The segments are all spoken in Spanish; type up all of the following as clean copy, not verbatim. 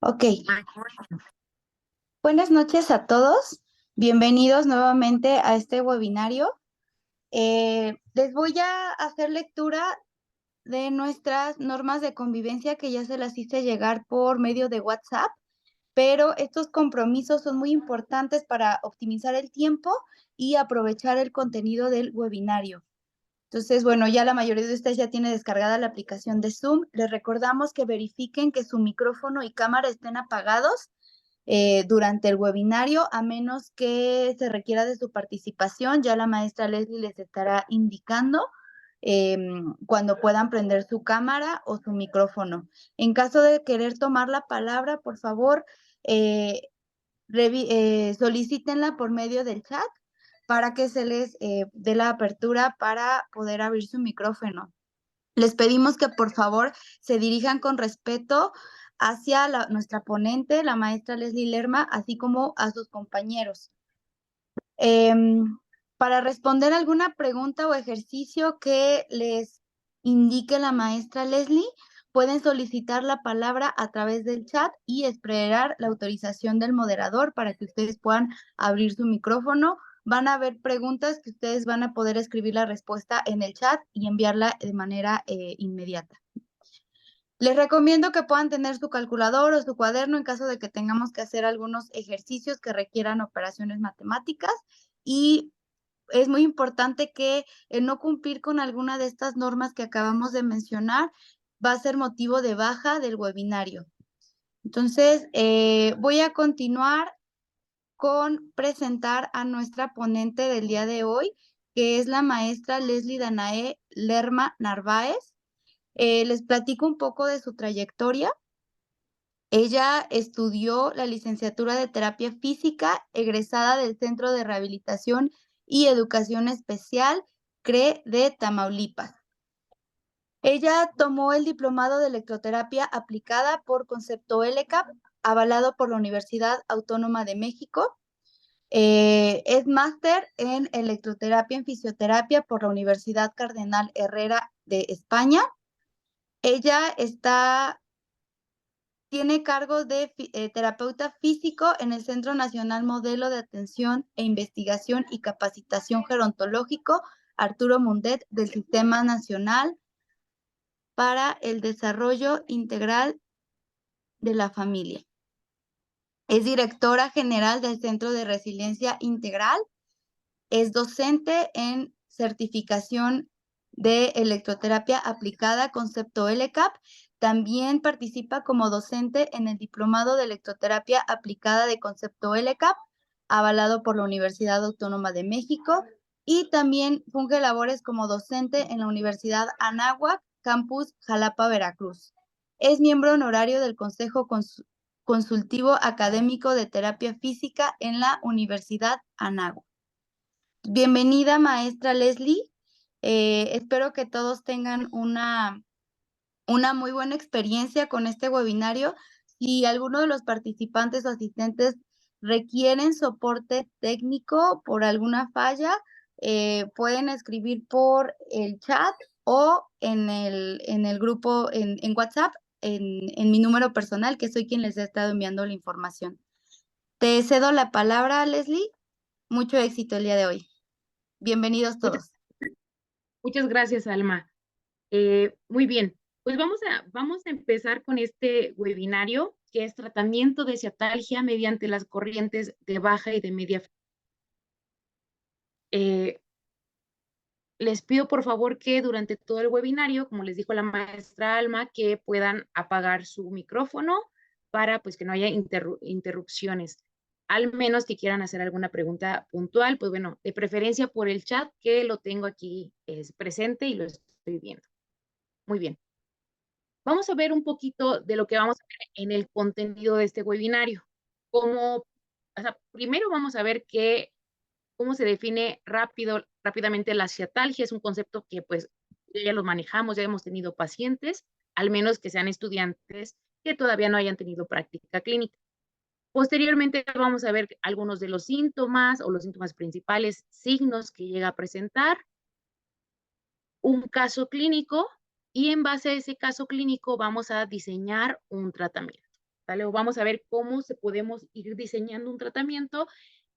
Ok, buenas noches a todos. Bienvenidos nuevamente a este webinario. Les voy a hacer lectura de nuestras normas de convivencia que ya se las hice llegar por medio de WhatsApp, pero estos compromisos son muy importantes para optimizar el tiempo y aprovechar el contenido del webinario. Entonces, bueno, ya la mayoría de ustedes ya tiene descargada la aplicación de Zoom. Les recordamos que verifiquen que su micrófono y cámara estén apagados durante el webinario, a menos que se requiera de su participación. Ya la maestra Leslie les estará indicando cuando puedan prender su cámara o su micrófono. En caso de querer tomar la palabra, por favor, eh, solicítenla por medio del chat para que se les dé la apertura para poder abrir su micrófono. Les pedimos que por favor se dirijan con respeto hacia nuestra ponente, la maestra Leslie Lerma, así como a sus compañeros. Para responder alguna pregunta o ejercicio que les indique la maestra Leslie, pueden solicitar la palabra a través del chat y esperar la autorización del moderador para que ustedes puedan abrir su micrófono. Van a haber preguntas que ustedes van a poder escribir la respuesta en el chat y enviarla de manera inmediata. Les recomiendo que puedan tener su calculador o su cuaderno en caso de que tengamos que hacer algunos ejercicios que requieran operaciones matemáticas, y es muy importante que el no cumplir con alguna de estas normas que acabamos de mencionar va a ser motivo de baja del webinario. Entonces, voy a continuar con presentar a nuestra ponente del día de hoy, que es la maestra Leslie Danae Lerma Narváez. Les platico un poco de su trayectoria. Ella estudió la licenciatura de terapia física, egresada del Centro de Rehabilitación y Educación Especial CRE de Tamaulipas. Ella tomó el diplomado de electroterapia aplicada por Concepto LCAP, avalado por la Universidad Autónoma de México. Es máster en electroterapia en fisioterapia por la Universidad Cardenal Herrera de España. Ella tiene cargo de terapeuta físico en el Centro Nacional Modelo de Atención e Investigación y Capacitación Gerontológico Arturo Mundet del Sistema Nacional para el Desarrollo Integral de la Familia. Es directora general del Centro de Resiliencia Integral. Es docente en certificación de electroterapia aplicada Concepto LCAP. También participa como docente en el diplomado de electroterapia aplicada de Concepto LCAP, avalado por la Universidad Autónoma de México, y también funge labores como docente en la Universidad Anáhuac, Campus Jalapa, Veracruz. Es miembro honorario del Consejo Consultivo Académico de Terapia Física en la Universidad Anáhuac. Bienvenida, maestra Leslie. Espero que todos tengan una muy buena experiencia con este webinario. Si alguno de los participantes o asistentes requieren soporte técnico por alguna falla, pueden escribir por el chat o en el grupo en WhatsApp, en mi número personal, que soy quien les ha estado enviando la información. Te cedo la palabra, Leslie. Mucho éxito el día de hoy. Bienvenidos Muchas, todos. muchas gracias, Alma. Muy bien, pues vamos a empezar con este webinario, que es tratamiento de ciatalgia mediante las corrientes de baja y de media. Les pido por favor que durante todo el webinario, como les dijo la maestra Alma, que puedan apagar su micrófono para pues que no haya interrupciones. Al menos que quieran hacer alguna pregunta puntual, pues bueno, de preferencia por el chat, que lo tengo aquí presente y lo estoy viendo. Muy bien. Vamos a ver un poquito de lo que vamos a ver en el contenido de este webinario. Primero vamos a ver cómo se define rápidamente la ciatalgia. Es un concepto que pues ya lo manejamos, ya hemos tenido pacientes, al menos que sean estudiantes que todavía no hayan tenido práctica clínica. Posteriormente vamos a ver algunos de los síntomas o los síntomas principales, signos que llega a presentar, un caso clínico, y en base a ese caso clínico vamos a diseñar un tratamiento. ¿Vale? O vamos a ver cómo se podemos ir diseñando un tratamiento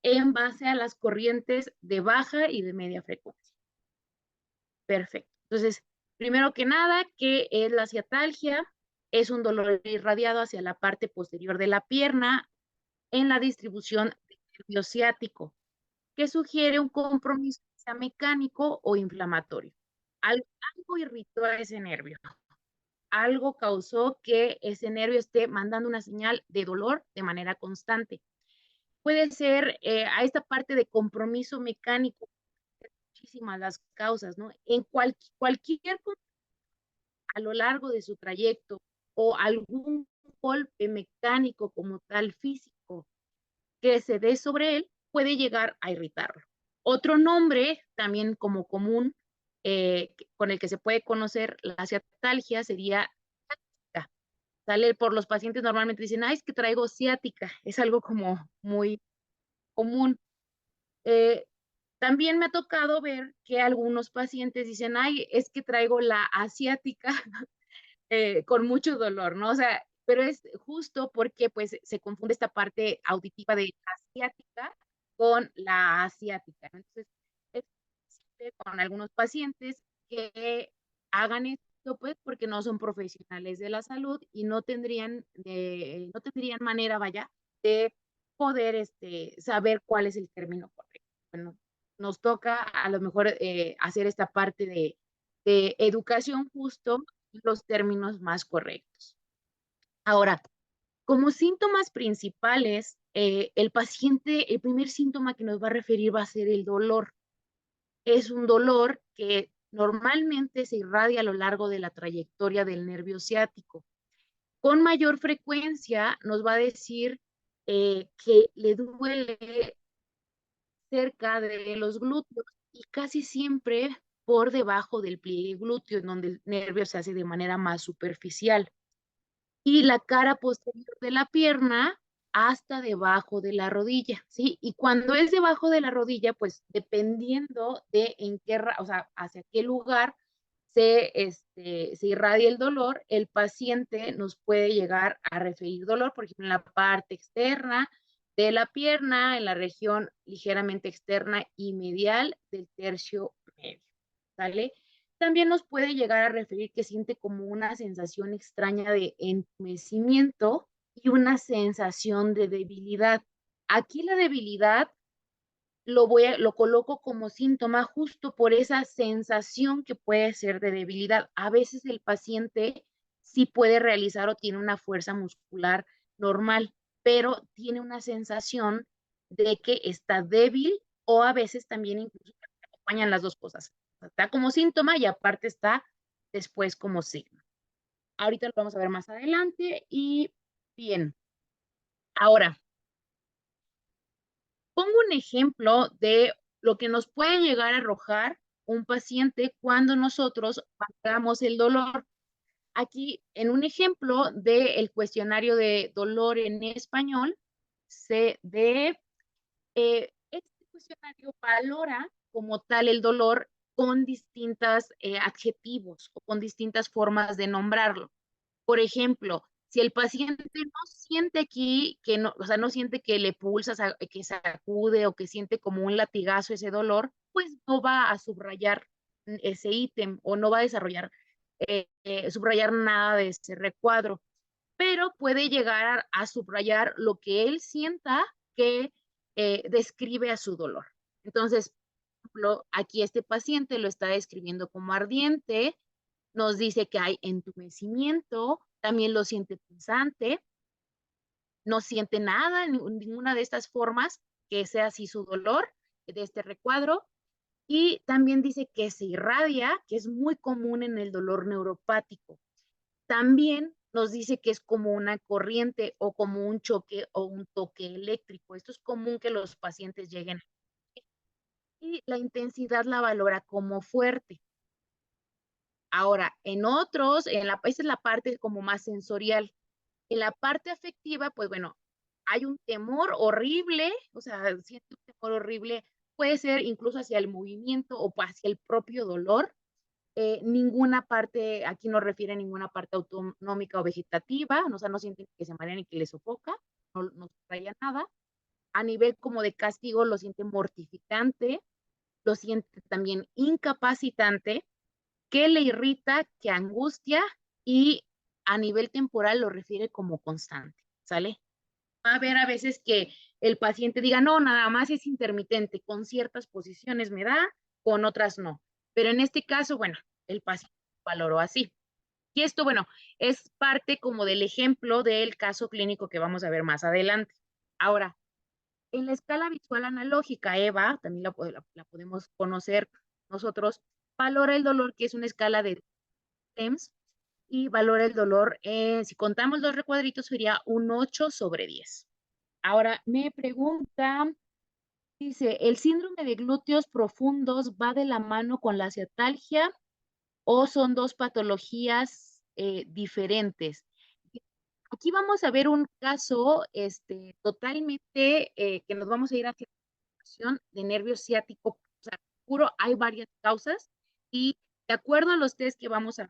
en base a las corrientes de baja y de media frecuencia. Perfecto. Entonces, primero que nada, ¿qué es la ciatalgia? Es un dolor irradiado hacia la parte posterior de la pierna en la distribución del nervio ciático, que sugiere un compromiso sea mecánico o inflamatorio. Algo irritó a ese nervio, algo causó que ese nervio esté mandando una señal de dolor de manera constante. Puede ser a esta parte de compromiso mecánico, muchísimas las causas, ¿no? En cualquier a lo largo de su trayecto o algún golpe mecánico como tal físico que se dé sobre él puede llegar a irritarlo. Otro nombre también como común con el que se puede conocer la ciatalgia sería ciática. Sale por los pacientes normalmente dicen, ay, es que traigo ciática, es algo como muy común. Eh, también me ha tocado ver que algunos pacientes dicen, ay, es que traigo la asiática con mucho dolor, ¿no? O sea, pero es justo porque pues se confunde esta parte auditiva de asiática con la asiática, ¿no? Entonces, es con algunos pacientes que hagan esto, pues, porque no son profesionales de la salud y no tendrían manera, vaya, de poder saber cuál es el término correcto. Bueno, nos toca a lo mejor hacer esta parte de educación justo los términos más correctos. Ahora, como síntomas principales, el paciente, el primer síntoma que nos va a referir va a ser el dolor. Es un dolor que normalmente se irradia a lo largo de la trayectoria del nervio ciático. Con mayor frecuencia nos va a decir que le duele cerca de los glúteos y casi siempre por debajo del pliegue glúteo, en donde el nervio se hace de manera más superficial. Y la cara posterior de la pierna hasta debajo de la rodilla, ¿sí? Y cuando es debajo de la rodilla, pues dependiendo de en qué, o sea, hacia qué lugar se irradia el dolor, el paciente nos puede llegar a referir dolor, por ejemplo, en la parte externa de la pierna, en la región ligeramente externa y medial del tercio medio, ¿sale? También nos puede llegar a referir que siente como una sensación extraña de entumecimiento y una sensación de debilidad. Aquí la debilidad lo coloco como síntoma justo por esa sensación que puede ser de debilidad. A veces el paciente sí puede realizar o tiene una fuerza muscular normal, pero tiene una sensación de que está débil o a veces también incluso acompañan las dos cosas. Está como síntoma y aparte está después como signo. Ahorita lo vamos a ver más adelante y bien. Ahora, pongo un ejemplo de lo que nos puede llegar a arrojar un paciente cuando nosotros pagamos el dolor. Aquí, en un ejemplo del cuestionario de dolor en español, este cuestionario valora como tal el dolor con distintos adjetivos o con distintas formas de nombrarlo. Por ejemplo, si el paciente no siente aquí que no, o sea, no siente que le pulsa, que sacude o que siente como un latigazo ese dolor, pues no va a subrayar ese ítem o no va a desarrollar, subrayar nada de ese recuadro, pero puede llegar a subrayar lo que él sienta que describe a su dolor. Entonces, por ejemplo, aquí este paciente lo está describiendo como ardiente, nos dice que hay entumecimiento, también lo siente punzante, no siente nada en ninguna de estas formas que sea así su dolor de este recuadro. Y también dice que se irradia, que es muy común en el dolor neuropático. También nos dice que es como una corriente o como un choque o un toque eléctrico. Esto es común que los pacientes lleguen. Y la intensidad la valora como fuerte. Ahora, en otros, esa es la parte como más sensorial. En la parte afectiva, pues bueno, hay un temor horrible, o sea, siente un temor horrible, puede ser incluso hacia el movimiento o hacia el propio dolor. ninguna parte, aquí no refiere a ninguna parte autonómica o vegetativa, o sea, no sienten que se marean ni que les sofoca, no traía nada. A nivel como de castigo lo siente mortificante, lo siente también incapacitante, que le irrita, que angustia y a nivel temporal lo refiere como constante, ¿sale? Va a haber a veces que el paciente diga, no, nada más es intermitente, con ciertas posiciones me da, con otras no. Pero en este caso, bueno, el paciente valoró así. Y esto, bueno, es parte como del ejemplo del caso clínico que vamos a ver más adelante. Ahora, en la escala visual analógica, EVA, también la podemos conocer nosotros, valora el dolor, que es una escala de TEMS, y valora el dolor, si contamos los recuadritos, sería un 8/10. Ahora, me pregunta, dice, ¿el síndrome de glúteos profundos va de la mano con la ciatalgia o son dos patologías diferentes? Aquí vamos a ver un caso totalmente que nos vamos a ir hacia la situación de nervio ciático, o sea, puro, hay varias causas y de acuerdo a los test que vamos a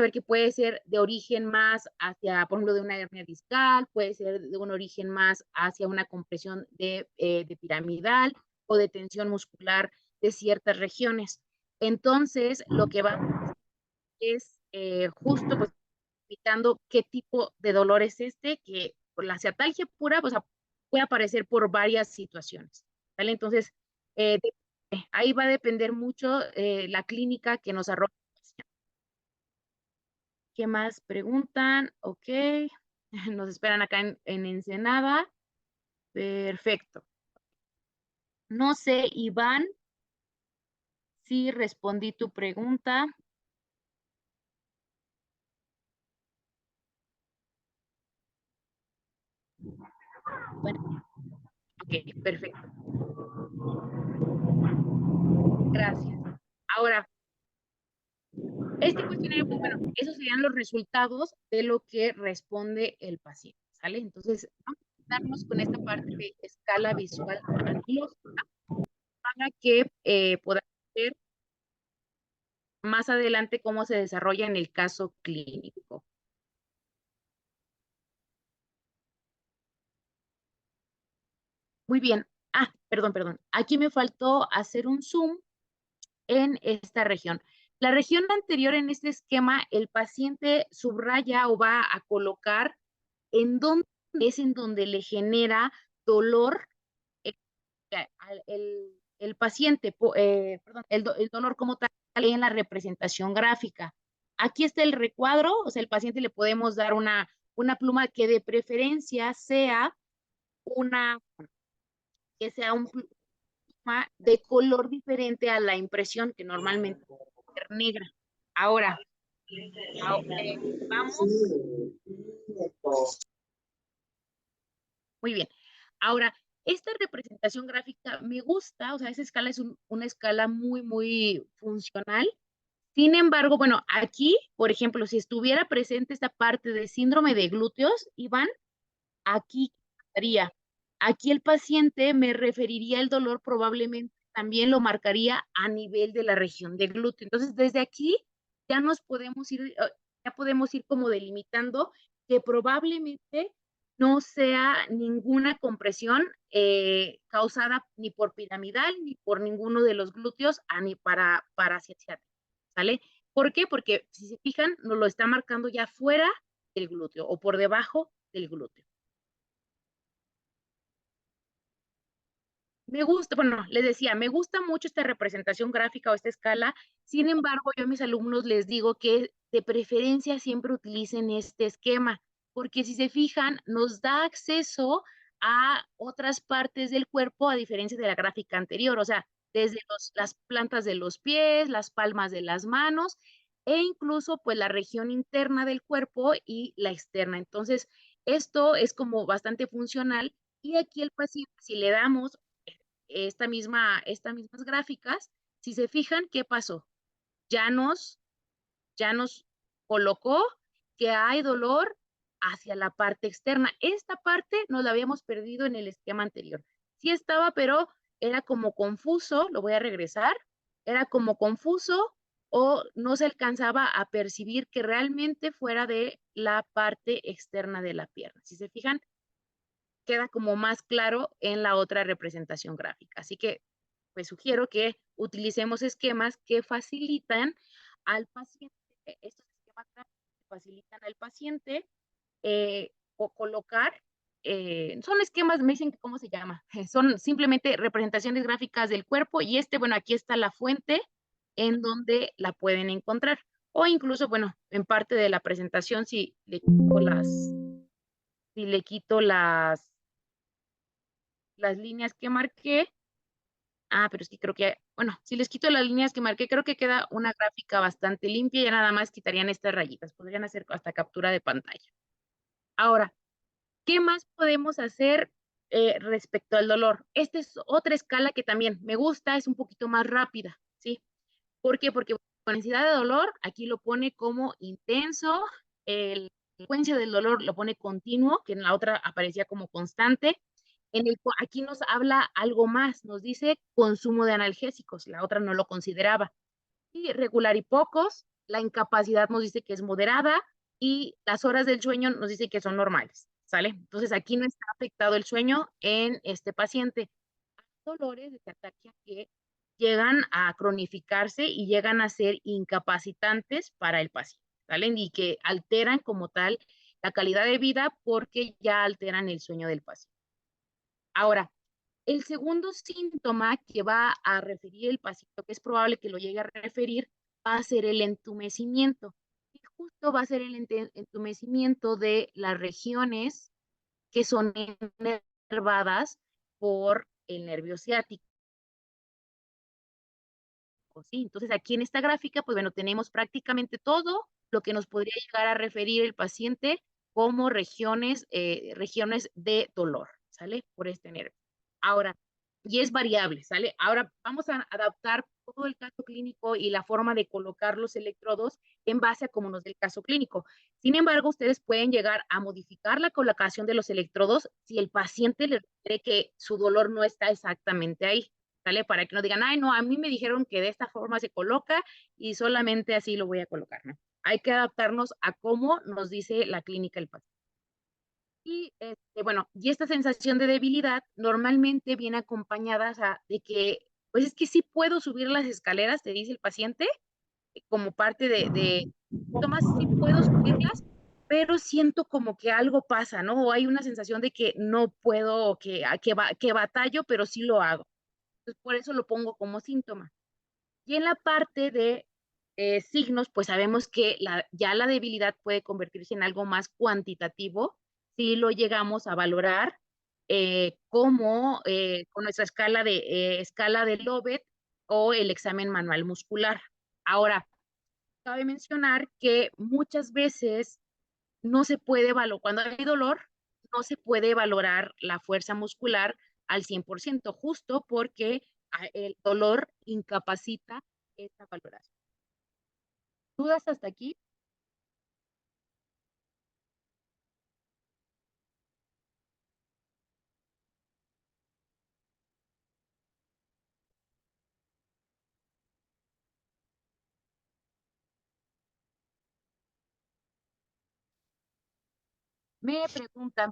ver que puede ser de origen más hacia, por ejemplo, de una hernia discal, puede ser de un origen más hacia una compresión de piramidal o de tensión muscular de ciertas regiones. Entonces, lo que va es justo pues explicando qué tipo de dolor es que por la ciatalgia pura pues, puede aparecer por varias situaciones, ¿vale? Entonces, ahí va a depender mucho la clínica que nos arroje. ¿Qué más preguntan? Ok, nos esperan acá en Ensenada. Perfecto. No sé, Iván, si respondí tu pregunta. Bueno, ok, perfecto. Gracias. Ahora, este cuestionario, pues bueno, esos serían los resultados de lo que responde el paciente, ¿sale? Entonces, vamos a darnos con esta parte de escala visual analógica para que podamos ver más adelante cómo se desarrolla en el caso clínico. Muy bien. Ah, perdón. Aquí me faltó hacer un zoom en esta región. La región anterior en este esquema, el paciente subraya o va a colocar en dónde es en donde le genera dolor eh, el paciente, perdón, el dolor como tal en la representación gráfica. Aquí está el recuadro, o sea, el paciente le podemos dar una pluma que de preferencia sea una, que sea un pluma de color diferente a la impresión que normalmente es negra. Ahora, vamos, muy bien. Ahora, esta representación gráfica me gusta, o sea, esa escala es una escala muy funcional. Sin embargo, bueno, aquí, por ejemplo, si estuviera presente esta parte de síndrome de glúteos, Iván, aquí estaría. Aquí el paciente me referiría el dolor, probablemente también lo marcaría a nivel de la región de glúteo. Entonces, desde aquí ya nos podemos ir, ya podemos ir como delimitando que probablemente no sea ninguna compresión causada ni por piramidal ni por ninguno de los glúteos ni para ciática, ¿sale? ¿Por qué? Porque si se fijan, nos lo está marcando ya fuera del glúteo o por debajo del glúteo. Me gusta, bueno, les decía, me gusta mucho esta representación gráfica o esta escala. Sin embargo, yo a mis alumnos les digo que de preferencia siempre utilicen este esquema, porque si se fijan, nos da acceso a otras partes del cuerpo a diferencia de la gráfica anterior, o sea, desde las plantas de los pies, las palmas de las manos e incluso pues la región interna del cuerpo y la externa. Entonces, esto es como bastante funcional y aquí el paciente, si le damos estas mismas gráficas, si se fijan, ¿qué pasó? Ya nos, ya nos colocó que hay dolor hacia la parte externa. Esta parte nos la habíamos perdido en el esquema anterior. Sí estaba, pero era como confuso, lo voy a regresar, era como confuso o no se alcanzaba a percibir que realmente fuera de la parte externa de la pierna. Si se fijan, queda como más claro en la otra representación gráfica. Así que, pues sugiero que utilicemos esquemas que facilitan al paciente, estos esquemas gráficos que facilitan al paciente o colocar, son esquemas, me dicen que cómo se llama, son simplemente representaciones gráficas del cuerpo y bueno, aquí está la fuente en donde la pueden encontrar. O incluso, bueno, en parte de la presentación, si le quito las líneas que marqué, pero es que creo que, bueno, si les quito las líneas que marqué, creo que queda una gráfica bastante limpia, ya nada más quitarían estas rayitas, podrían hacer hasta captura de pantalla. Ahora, ¿qué más podemos hacer respecto al dolor? Esta es otra escala que también me gusta, es un poquito más rápida, ¿sí? ¿Por qué? Porque la intensidad de dolor aquí lo pone como intenso, la frecuencia del dolor lo pone continuo, que en la otra aparecía como constante. Aquí nos habla algo más, nos dice consumo de analgésicos, la otra no lo consideraba. Y regular y pocos, la incapacidad nos dice que es moderada y las horas del sueño nos dice que son normales, ¿sale? Entonces aquí no está afectado el sueño en este paciente. Hay dolores de ataque que llegan a cronificarse y llegan a ser incapacitantes para el paciente, ¿sale? Y que alteran como tal la calidad de vida porque ya alteran el sueño del paciente. Ahora, el segundo síntoma que va a referir el paciente, que es probable que lo llegue a referir, va a ser el entumecimiento. Y justo va a ser el entumecimiento de las regiones que son inervadas por el nervio ciático. ¿Sí? Entonces, aquí en esta gráfica, pues bueno, tenemos prácticamente todo lo que nos podría llegar a referir el paciente como regiones de dolor, ¿sale? Por este nervio. Ahora, y es variable, ¿sale? Ahora vamos a adaptar todo el caso clínico y la forma de colocar los electrodos en base a cómo nos dé el caso clínico. Sin embargo, ustedes pueden llegar a modificar la colocación de los electrodos si el paciente le cree que su dolor no está exactamente ahí, ¿sale? Para que no digan, ay, no, a mí me dijeron que de esta forma se coloca y solamente así lo voy a colocar, ¿no? Hay que adaptarnos a cómo nos dice la clínica el paciente. Y bueno, y esta sensación de debilidad normalmente viene acompañada, o sea, de que, pues es que sí puedo subir las escaleras, te dice el paciente, como parte de síntomas, sí puedo subirlas, pero siento como que algo pasa, ¿no? O hay una sensación de que no puedo, que batallo, pero sí lo hago. Entonces, por eso lo pongo como síntoma. Y en la parte de signos, pues sabemos que ya la debilidad puede convertirse en algo más cuantitativo si lo llegamos a valorar como con nuestra escala de Lovett o el examen manual muscular. Ahora, cabe mencionar que muchas veces no se puede valorar, cuando hay dolor, no se puede valorar la fuerza muscular al 100%, justo porque el dolor incapacita esta valoración. ¿Dudas hasta aquí? Me preguntan,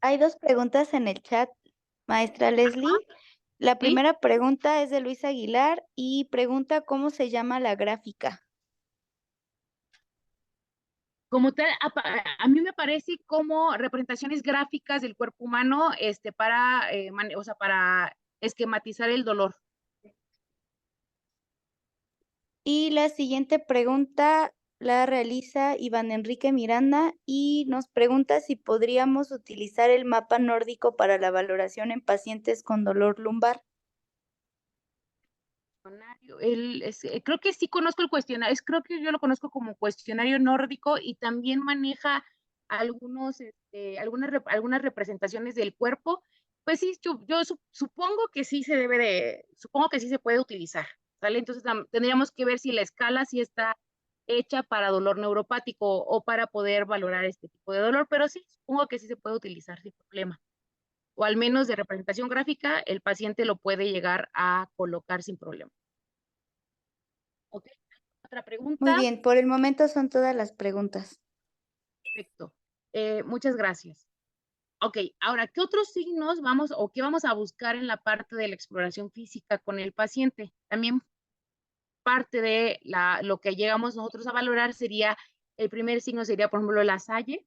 Hay dos preguntas en el chat, maestra Leslie. La ¿sí? primera pregunta es de Luis Aguilar y pregunta cómo se llama la gráfica. Como tal, a mí me parece como representaciones gráficas del cuerpo humano o sea, para esquematizar el dolor. Y la siguiente pregunta la realiza Iván Enrique Miranda y nos pregunta si podríamos utilizar el mapa nórdico para la valoración en pacientes con dolor lumbar. Creo que sí conozco el cuestionario, creo que yo lo conozco como cuestionario nórdico y también maneja algunas representaciones del cuerpo. Pues sí, yo supongo que sí supongo que sí se puede utilizar, ¿sale? Entonces tendríamos que ver si la escala sí está hecha para dolor neuropático o para poder valorar este tipo de dolor, pero sí, supongo que sí se puede utilizar sin problema. O al menos de representación gráfica, el paciente lo puede llegar a colocar sin problema. ¿Ok? Otra Muy pregunta. bien, por el momento son todas las preguntas. Perfecto. Muchas gracias. Ok, ahora, ¿qué otros signos vamos o qué vamos a buscar en la parte de la exploración física con el paciente? También parte de lo que llegamos nosotros a valorar sería, el primer signo sería, por ejemplo, la Salle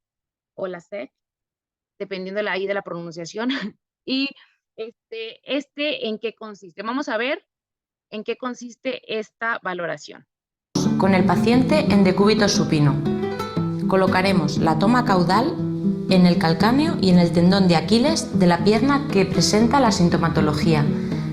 o la SEC, dependiendo ahí de la pronunciación. Y ¿en qué consiste? Vamos a ver en qué consiste esta valoración. Con el paciente en decúbito supino. Colocaremos la toma caudal en el calcáneo y en el tendón de Aquiles de la pierna que presenta la sintomatología.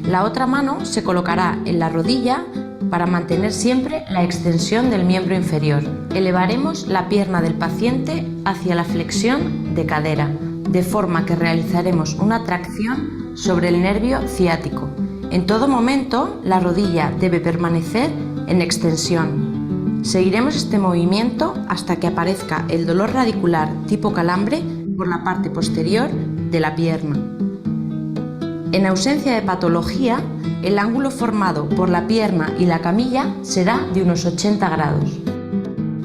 La otra mano se colocará en la rodilla para mantener siempre la extensión del miembro inferior. Elevaremos la pierna del paciente hacia la flexión de cadera, de forma que realizaremos una tracción sobre el nervio ciático. En todo momento, la rodilla debe permanecer en extensión. Seguiremos este movimiento hasta que aparezca el dolor radicular tipo calambre por la parte posterior de la pierna. En ausencia de patología, el ángulo formado por la pierna y la camilla será de unos 80 grados.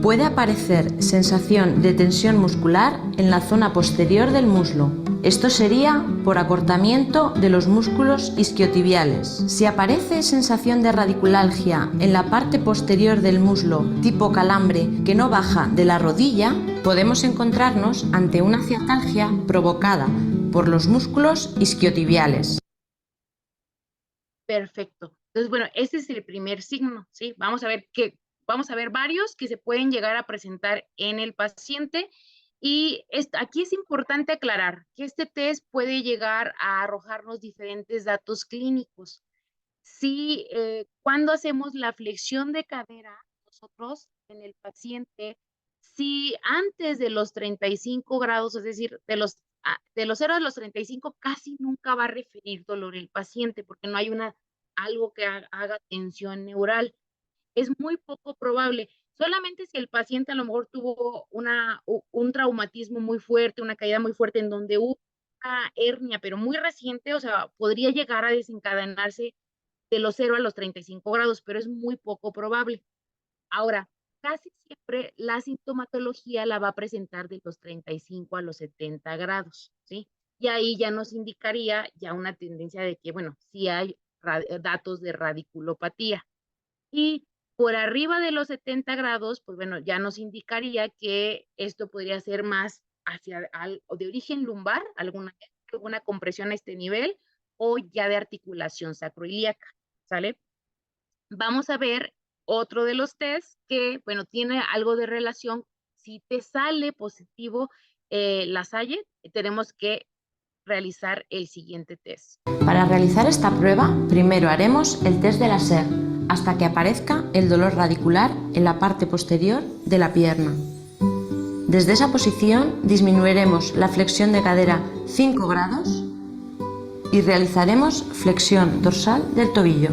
Puede aparecer sensación de tensión muscular en la zona posterior del muslo. Esto sería por acortamiento de los músculos isquiotibiales. Si aparece sensación de radiculalgia en la parte posterior del muslo tipo calambre que no baja de la rodilla, podemos encontrarnos ante una ciatalgia provocada por los músculos isquiotibiales. Perfecto. Entonces, bueno, este es el primer signo, ¿sí? Vamos a ver varios que se pueden llegar a presentar en el paciente. Y aquí es importante aclarar que este test puede llegar a arrojarnos diferentes datos clínicos. Si cuando hacemos la flexión de cadera, nosotros en el paciente, si antes de los 35 grados, es decir, de los 0 a los 35, casi nunca va a referir dolor el paciente porque no hay algo que haga tensión neural. Es muy poco probable. Solamente si el paciente a lo mejor tuvo un traumatismo muy fuerte, una caída muy fuerte en donde hubo una hernia, pero muy reciente, o sea, podría llegar a desencadenarse de los 0 a los 35 grados, pero es muy poco probable. Ahora, casi siempre la sintomatología la va a presentar de los 35 a los 70 grados, ¿sí? Y ahí ya nos indicaría ya una tendencia de que, bueno, sí hay datos de radiculopatía. Y por arriba de los 70 grados, pues bueno, ya nos indicaría que esto podría ser más de origen lumbar, alguna compresión a este nivel, o ya de articulación sacroiliaca, ¿sale? Vamos a ver otro de los tests que, bueno, tiene algo de relación. Si te sale positivo la Salle, tenemos que realizar el siguiente test. Para realizar esta prueba, primero haremos el test de la SER hasta que aparezca el dolor radicular en la parte posterior de la pierna. Desde esa posición disminuiremos la flexión de cadera 5 grados y realizaremos flexión dorsal del tobillo.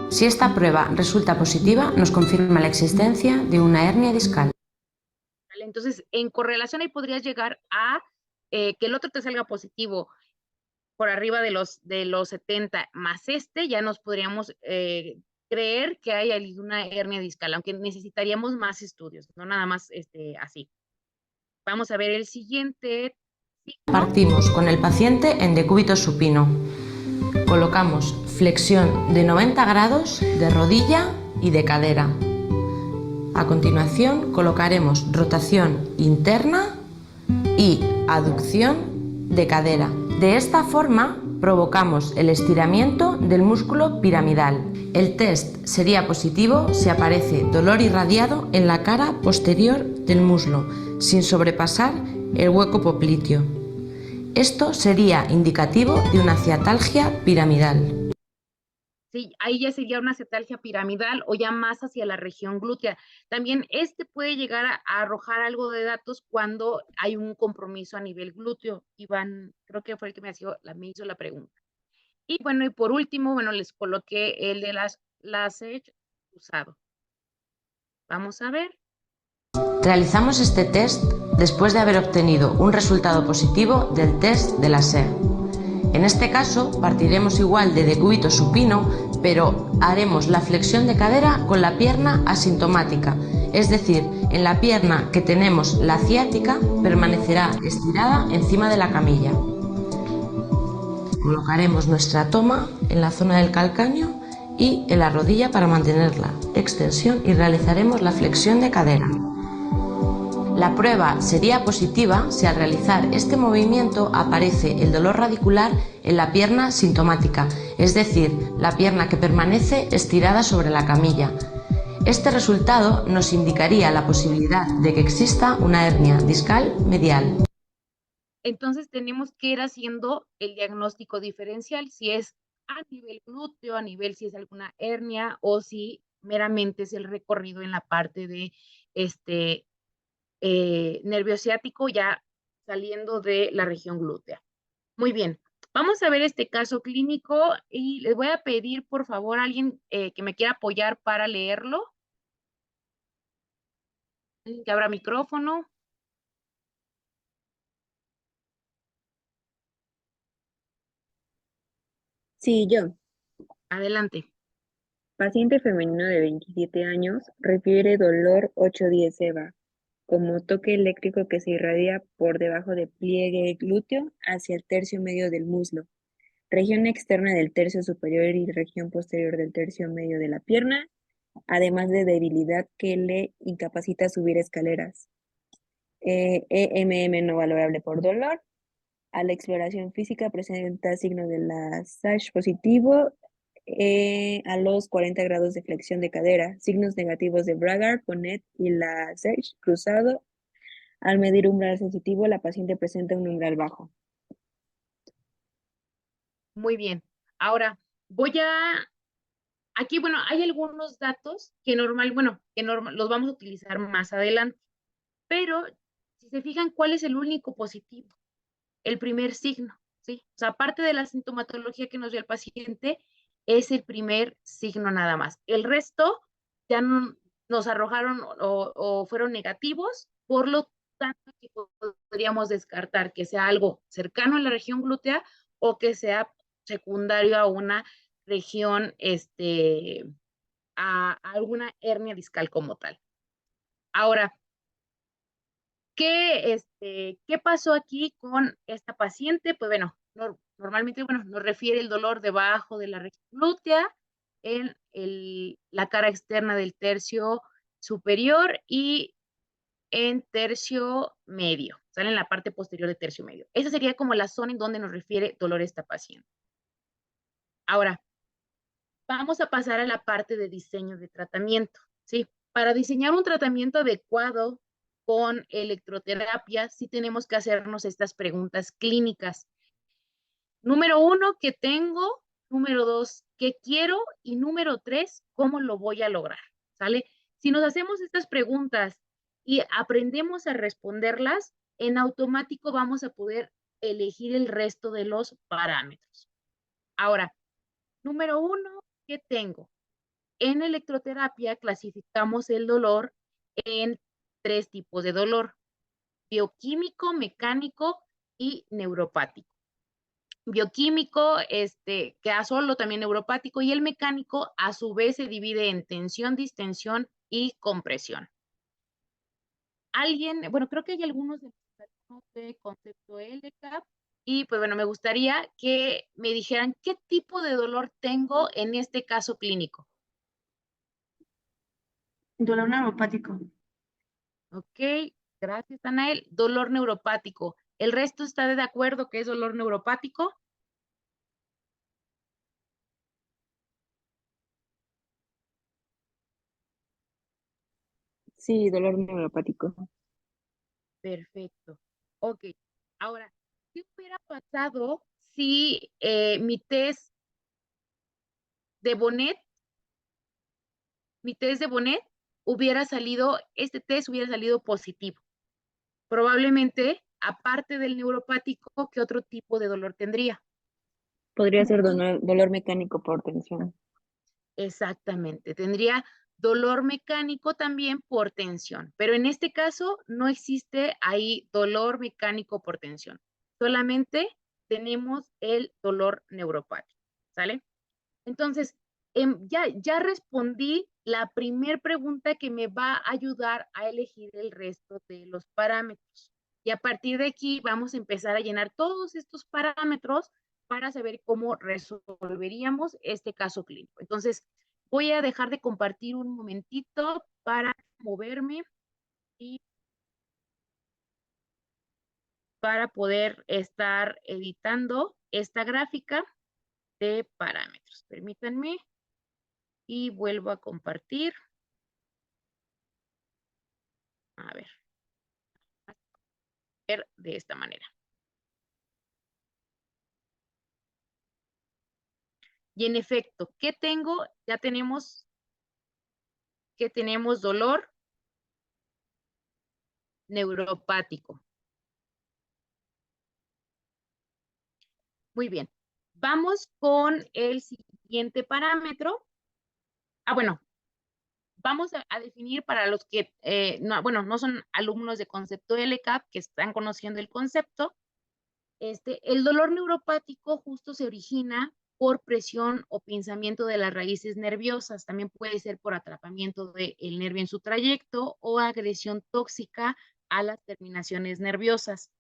Si esta prueba resulta positiva, nos confirma la existencia de una hernia discal. Entonces, en correlación ahí podrías llegar a que el otro te salga positivo por arriba de los 70 más ya nos podríamos creer que hay alguna hernia discal, aunque necesitaríamos más estudios, no nada más así. Vamos a ver el siguiente. Partimos con el paciente en decúbito supino. Colocamos flexión de 90 grados de rodilla y de cadera. A continuación colocaremos rotación interna y aducción de cadera. De esta forma provocamos el estiramiento del músculo piramidal. El test sería positivo si aparece dolor irradiado en la cara posterior del muslo, sin sobrepasar el hueco popliteo. Esto sería indicativo de una ciatalgia piramidal. Sí, ahí ya sería una cetalgia piramidal o ya más hacia la región glútea. También puede llegar a arrojar algo de datos cuando hay un compromiso a nivel glúteo. Iván, creo que fue el que me hizo la pregunta. Y bueno, y por último, bueno, les coloqué el de las usado. Vamos a ver. Realizamos este test después de haber obtenido un resultado positivo del test de la SER. En este caso, partiremos igual de decúbito supino, pero haremos la flexión de cadera con la pierna asintomática, es decir, en la pierna que tenemos la ciática permanecerá estirada encima de la camilla. Colocaremos nuestra toma en la zona del calcáneo y en la rodilla para mantener la extensión y realizaremos la flexión de cadera. La prueba sería positiva si al realizar este movimiento aparece el dolor radicular en la pierna sintomática, es decir, la pierna que permanece estirada sobre la camilla. Este resultado nos indicaría la posibilidad de que exista una hernia discal medial. Entonces tenemos que ir haciendo el diagnóstico diferencial, si es a nivel glúteo, a nivel si es alguna hernia o si meramente es el recorrido en la parte de nervio ciático ya saliendo de la región glútea. Muy bien, vamos a ver este caso clínico y les voy a pedir por favor a alguien que me quiera apoyar para leerlo. Que abra micrófono. Sí, yo. Adelante. Paciente femenino de 27 años refiere dolor 8-10 EVA, como toque eléctrico que se irradia por debajo del pliegue glúteo hacia el tercio medio del muslo, región externa del tercio superior y región posterior del tercio medio de la pierna, además de debilidad que le incapacita subir escaleras. EMM no valorable por dolor. A la exploración física presenta signos de la SASH positivo a los 40 grados de flexión de cadera, signos negativos de Bragard, Bonnet y la SASH cruzado. Al medir umbral sensitivo, la paciente presenta un umbral bajo. Muy bien. Ahora, aquí, bueno, hay algunos datos que los vamos a utilizar más adelante, pero si se fijan, ¿cuál es el único positivo? El primer signo, ¿sí? O sea, aparte de la sintomatología que nos dio el paciente, es el primer signo nada más. El resto ya no, nos arrojaron o fueron negativos, por lo tanto que podríamos descartar que sea algo cercano a la región glútea o que sea secundario a una región, a alguna hernia discal como tal. Ahora, ¿qué pasó aquí con esta paciente? Pues bueno, normalmente nos refiere el dolor debajo de la región glútea, en la cara externa del tercio superior y en tercio medio, sale en la parte posterior del tercio medio. Esa sería como la zona en donde nos refiere dolor esta paciente. Ahora, vamos a pasar a la parte de diseño de tratamiento, ¿sí? Para diseñar un tratamiento adecuado con electroterapia, sí tenemos que hacernos estas preguntas clínicas. Número 1, ¿qué tengo? Número 2, ¿qué quiero? Y número 3, ¿cómo lo voy a lograr? ¿Sale? Si nos hacemos estas preguntas y aprendemos a responderlas, en automático vamos a poder elegir el resto de los parámetros. Ahora, número 1, ¿qué tengo? En electroterapia clasificamos el dolor en 3 tipos de dolor: bioquímico, mecánico y neuropático. Bioquímico, queda solo también neuropático, y el mecánico a su vez se divide en tensión, distensión y compresión. Creo que hay algunos de concepto LCAP, y pues bueno, me gustaría que me dijeran qué tipo de dolor tengo en este caso clínico. Dolor neuropático. Ok, gracias, Anael. Dolor neuropático. ¿El resto está de acuerdo que es dolor neuropático? Sí, dolor neuropático. Perfecto. Ok, ahora, ¿qué hubiera pasado si mi test de Bonnet este test hubiera salido positivo? Probablemente, aparte del neuropático, ¿qué otro tipo de dolor tendría? Podría ser dolor mecánico por tensión. Exactamente, tendría dolor mecánico también por tensión, pero en este caso no existe ahí dolor mecánico por tensión, solamente tenemos el dolor neuropático, ¿sale? Entonces, ya respondí la primer pregunta que me va a ayudar a elegir el resto de los parámetros. Y a partir de aquí vamos a empezar a llenar todos estos parámetros para saber cómo resolveríamos este caso clínico. Entonces, voy a dejar de compartir un momentito para moverme y para poder estar editando esta gráfica de parámetros. Permítanme y vuelvo a compartir. A ver de esta manera. Y en efecto, ¿qué tengo? Ya tenemos que tenemos dolor neuropático. Muy bien. Vamos con el siguiente parámetro. Bueno, vamos a definir para los que, no son alumnos de concepto LCAP, que están conociendo el concepto. El dolor neuropático justo se origina por presión o pinzamiento de las raíces nerviosas. También puede ser por atrapamiento del nervio en su trayecto o agresión tóxica a las terminaciones nerviosas.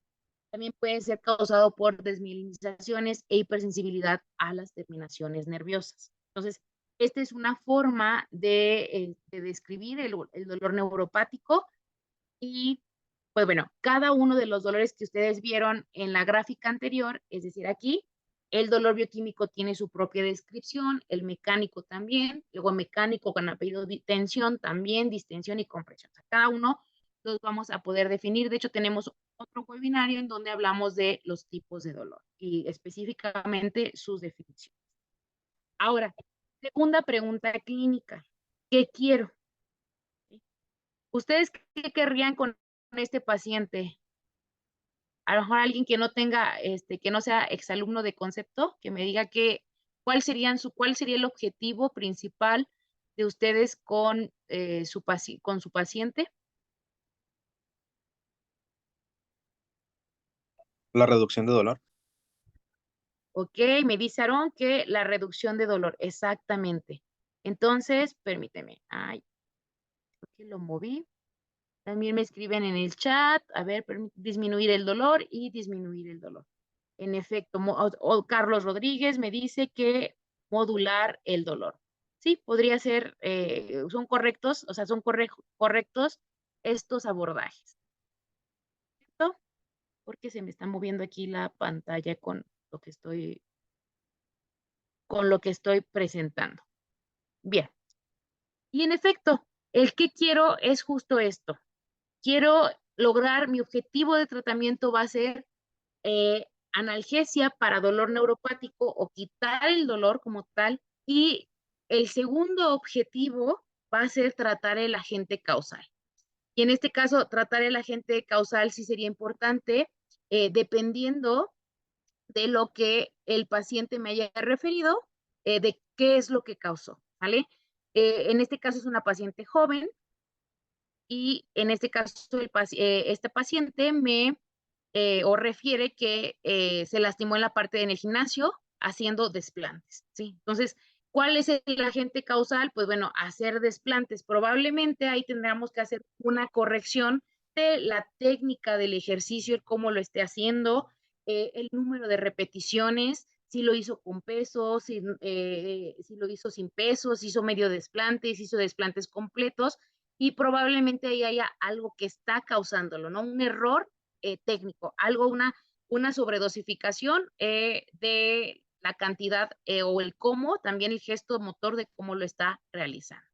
También puede ser causado por desmielinizaciones e hipersensibilidad a las terminaciones nerviosas. Entonces, esta es una forma de describir el dolor neuropático. Y pues bueno, cada uno de los dolores que ustedes vieron en la gráfica anterior, es decir, aquí, el dolor bioquímico tiene su propia descripción, el mecánico también, luego mecánico con apellido de tensión también, distensión y compresión. O sea, cada uno los vamos a poder definir. De hecho, tenemos otro webinario en donde hablamos de los tipos de dolor y específicamente sus definiciones. Ahora, segunda pregunta clínica. ¿Qué quiero? ¿Ustedes qué querrían con este paciente? A lo mejor alguien que no tenga, que no sea exalumno de concepto, que me diga cuál sería el objetivo principal de ustedes con su paciente. La reducción de dolor. Ok, me dice Aarón que la reducción de dolor, exactamente. Entonces, permíteme. Ay, creo que lo moví. También me escriben en el chat, a ver, disminuir el dolor y disminuir el dolor. En efecto, Carlos Rodríguez me dice que modular el dolor. Sí, podría ser, son correctos, o sea, son correctos estos abordajes. ¿Cierto? Porque se me está moviendo aquí la pantalla con lo que estoy presentando. Bien. Y en efecto, el que quiero es justo esto. Quiero lograr, mi objetivo de tratamiento va a ser analgesia para dolor neuropático o quitar el dolor como tal. Y el segundo objetivo va a ser tratar el agente causal. Y en este caso, tratar el agente causal sí sería importante, dependiendo de lo que el paciente me haya referido, de qué es lo que causó, ¿vale? En este caso es una paciente joven y en este caso este paciente me o refiere que se lastimó en la parte en el gimnasio haciendo desplantes, ¿sí? Entonces, ¿cuál es el agente causal? Pues bueno, hacer desplantes. Probablemente ahí tendríamos que hacer una corrección de la técnica del ejercicio, el cómo lo esté haciendo, el número de repeticiones, si lo hizo con peso, si lo hizo sin peso, si hizo medio desplante, si hizo desplantes completos, y probablemente ahí haya algo que está causándolo, ¿no? Un error técnico, una sobredosificación de la cantidad o el cómo, también el gesto motor de cómo lo está realizando.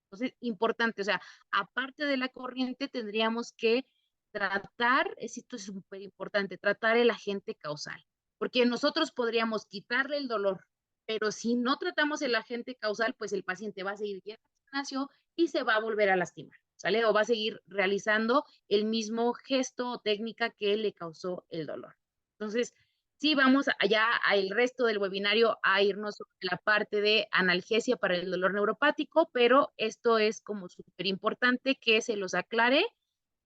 Entonces, importante, o sea, aparte de la corriente, tendríamos que tratar, esto es súper importante, tratar el agente causal, porque nosotros podríamos quitarle el dolor, pero si no tratamos el agente causal, pues el paciente va a seguir yendo al gimnasio y se va a volver a lastimar, ¿sale? O va a seguir realizando el mismo gesto o técnica que le causó el dolor. Entonces, sí, vamos allá al resto del webinario a irnos sobre la parte de analgesia para el dolor neuropático, pero esto es como súper importante que se los aclare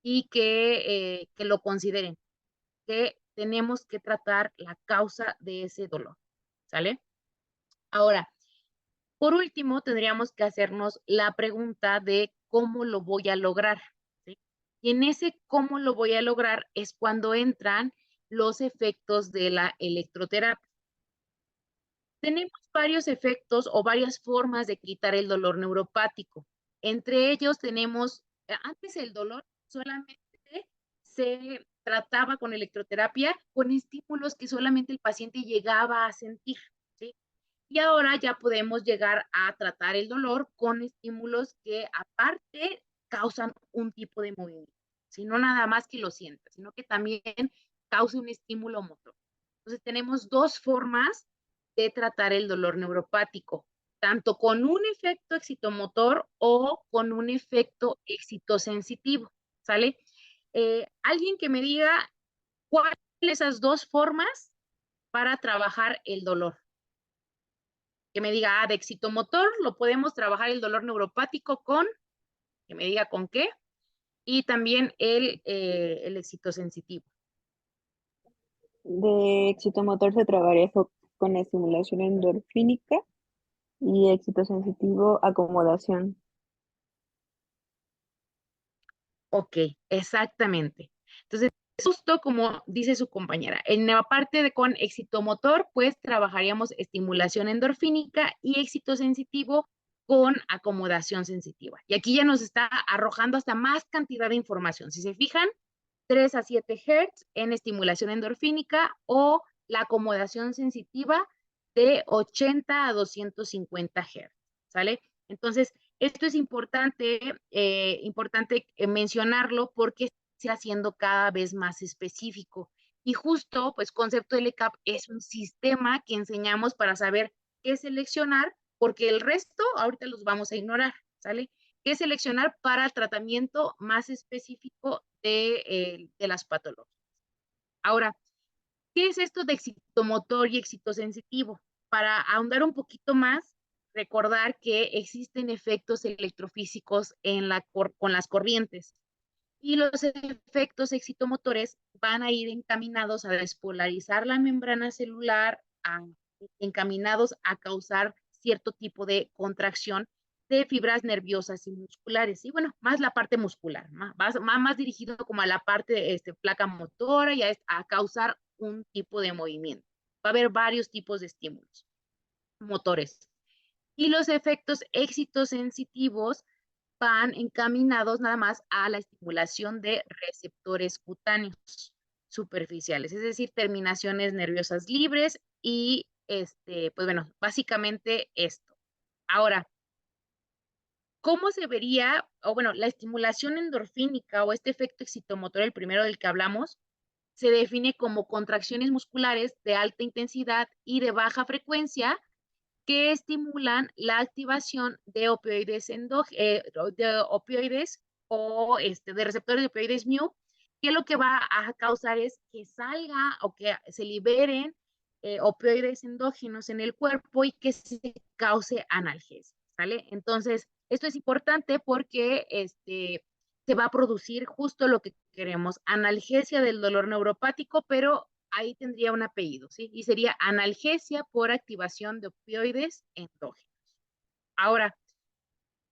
y que lo consideren, que tenemos que tratar la causa de ese dolor, ¿sale? Ahora, Por último, tendríamos que hacernos la pregunta de cómo lo voy a lograr, ¿sí? Y en ese cómo lo voy a lograr es cuando entran los efectos de la electroterapia. Tenemos varios efectos o varias formas de quitar el dolor neuropático. Entre ellos tenemos, antes el dolor solamente se trataba con electroterapia con estímulos que solamente el paciente llegaba a sentir, ¿sí? Y ahora ya podemos llegar a tratar el dolor con estímulos que aparte causan un tipo de movimiento, ¿sí? No nada más que lo sienta, sino que también causa un estímulo motor. Entonces tenemos dos formas de tratar el dolor neuropático, tanto con un efecto excitomotor o con un efecto excitosensitivo, ¿sale? Alguien que me diga cuáles son esas dos formas para trabajar el dolor. Que me diga, de excitomotor lo podemos trabajar el dolor neuropático con, que me diga con qué, y también el excitosensitivo. De excitomotor se trabajaría con estimulación endorfínica y excitosensitivo acomodación. Ok, exactamente. Entonces, justo como dice su compañera, en la parte de con excitomotor, pues trabajaríamos estimulación endorfínica y excitosensitivo con acomodación sensitiva. Y aquí ya nos está arrojando hasta más cantidad de información. Si se fijan, 3 a 7 Hz en estimulación endorfínica o la acomodación sensitiva de 80 a 250 Hz, ¿sale? Entonces, esto es importante mencionarlo porque se haciendo cada vez más específico. Y justo, pues, concepto LCAP es un sistema que enseñamos para saber qué seleccionar, porque el resto ahorita los vamos a ignorar, ¿sale? Qué seleccionar para el tratamiento más específico de las patologías. Ahora, ¿qué es esto de excitomotor y excitosensitivo? Para ahondar un poquito más, recordar que existen efectos electrofísicos con las corrientes y los efectos excitomotores van a ir encaminados a despolarizar la membrana celular, encaminados a causar cierto tipo de contracción de fibras nerviosas y musculares. Y bueno, más la parte muscular, más dirigido como a la parte placa motora y a causar un tipo de movimiento. Va a haber varios tipos de estímulos motores. Y los efectos excitosensitivos van encaminados nada más a la estimulación de receptores cutáneos superficiales, es decir, terminaciones nerviosas libres y pues bueno, básicamente esto. Ahora, ¿cómo se vería, o bueno, la estimulación endorfínica o este efecto excitomotor, el primero del que hablamos, se define como contracciones musculares de alta intensidad y de baja frecuencia que estimulan la activación de opioides, de opioides o de receptores de opioides mu, que lo que va a causar es que salga o que se liberen opioides endógenos en el cuerpo y que se cause analgesia, ¿sale? Entonces, esto es importante porque se va a producir justo lo que queremos, analgesia del dolor neuropático, pero ahí tendría un apellido, ¿sí? Y sería analgesia por activación de opioides endógenos. Ahora,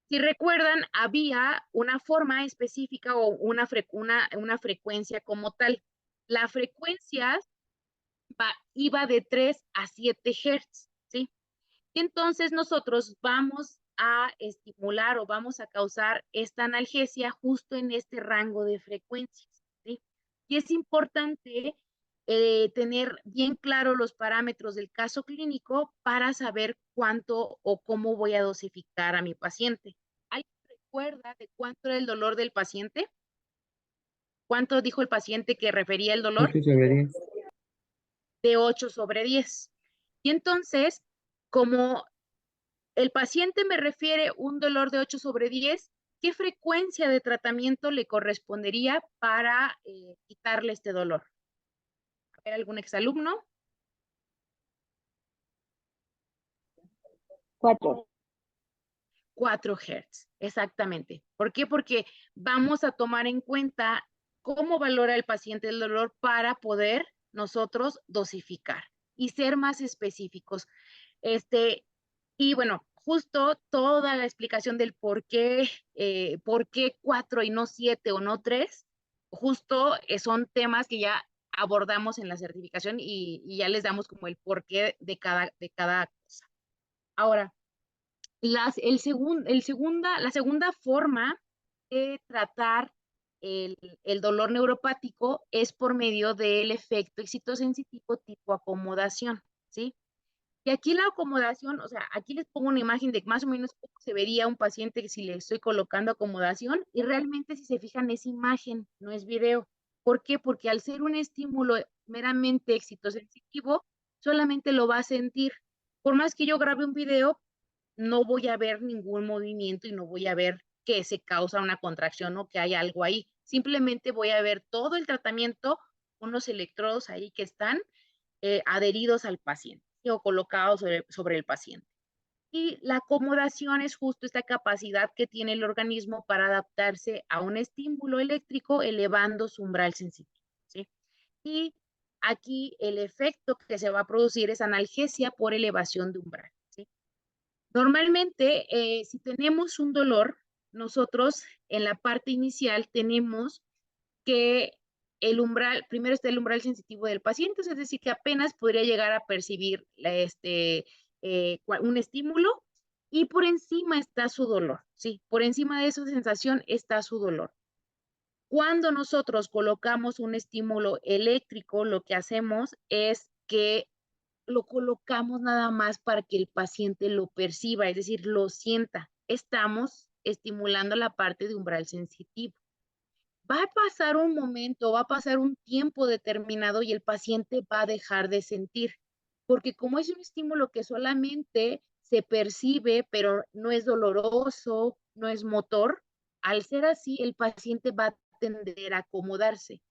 si recuerdan, había una forma específica o una frecuencia como tal. La frecuencia iba de 3 a 7 Hz, ¿sí? Y entonces nosotros vamos a estimular o vamos a causar esta analgesia justo en este rango de frecuencias, ¿sí? Y es importante tener bien claro los parámetros del caso clínico para saber cuánto o cómo voy a dosificar a mi paciente. ¿Alguien recuerda de cuánto era el dolor del paciente? ¿Cuánto dijo el paciente que refería el dolor? 8/10. De 8/10. Y entonces, como el paciente me refiere un dolor de 8/10, ¿qué frecuencia de tratamiento le correspondería para quitarle este dolor? ¿Hay algún exalumno? 4. 4 Hz, exactamente. ¿Por qué? Porque vamos a tomar en cuenta cómo valora el paciente el dolor para poder nosotros dosificar y ser más específicos. Y bueno, justo toda la explicación del por qué 4 y no 7 o no 3, justo son temas que ya abordamos en la certificación y ya les damos como el porqué de cada cosa. Ahora, la segunda forma de tratar el dolor neuropático es por medio del efecto excitosensitivo tipo acomodación, ¿sí? Y aquí la acomodación, o sea, aquí les pongo una imagen de más o menos cómo se vería un paciente si le estoy colocando acomodación, y realmente si se fijan es imagen, no es video. ¿Por qué? Porque al ser un estímulo meramente excitosensitivo, solamente lo va a sentir. Por más que yo grabe un video, no voy a ver ningún movimiento y no voy a ver que se causa una contracción o que hay algo ahí. Simplemente voy a ver todo el tratamiento, unos electrodos ahí que están adheridos al paciente, ¿sí? O colocados sobre el paciente. Y la acomodación es justo esta capacidad que tiene el organismo para adaptarse a un estímulo eléctrico elevando su umbral sensitivo, ¿sí? Y aquí el efecto que se va a producir es analgesia por elevación de umbral, ¿sí? Normalmente, si tenemos un dolor, nosotros en la parte inicial tenemos que el umbral, primero está el umbral sensitivo del paciente, es decir, que apenas podría llegar a percibir un estímulo, y por encima está su dolor, ¿sí? Por encima de esa sensación está su dolor. Cuando nosotros colocamos un estímulo eléctrico, lo que hacemos es que lo colocamos nada más para que el paciente lo perciba, es decir, lo sienta. Estamos estimulando la parte de umbral sensitivo. Va a pasar un momento, va a pasar un tiempo determinado y el paciente va a dejar de sentir, porque como es un estímulo que solamente se percibe, pero no es doloroso, no es motor, al ser así, el paciente va a tender a acomodarse.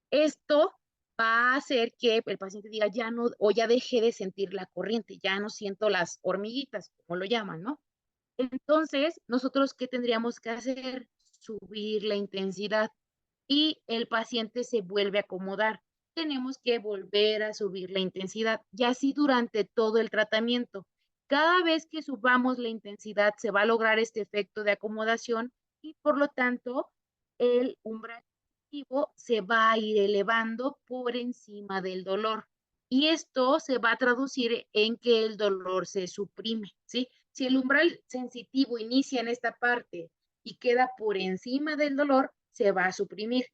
Esto va a hacer que el paciente diga ya no, o ya dejé de sentir la corriente, ya no siento las hormiguitas, como lo llaman, ¿no? Entonces, nosotros, ¿qué tendríamos que hacer? Subir la intensidad y el paciente se vuelve a acomodar. Tenemos que volver a subir la intensidad y así durante todo el tratamiento. Cada vez que subamos la intensidad se va a lograr este efecto de acomodación y por lo tanto el umbral sensitivo se va a ir elevando por encima del dolor. Y esto se va a traducir en que el dolor se suprime, ¿sí? Si el umbral sensitivo inicia en esta parte y queda por encima del dolor, se va a suprimir.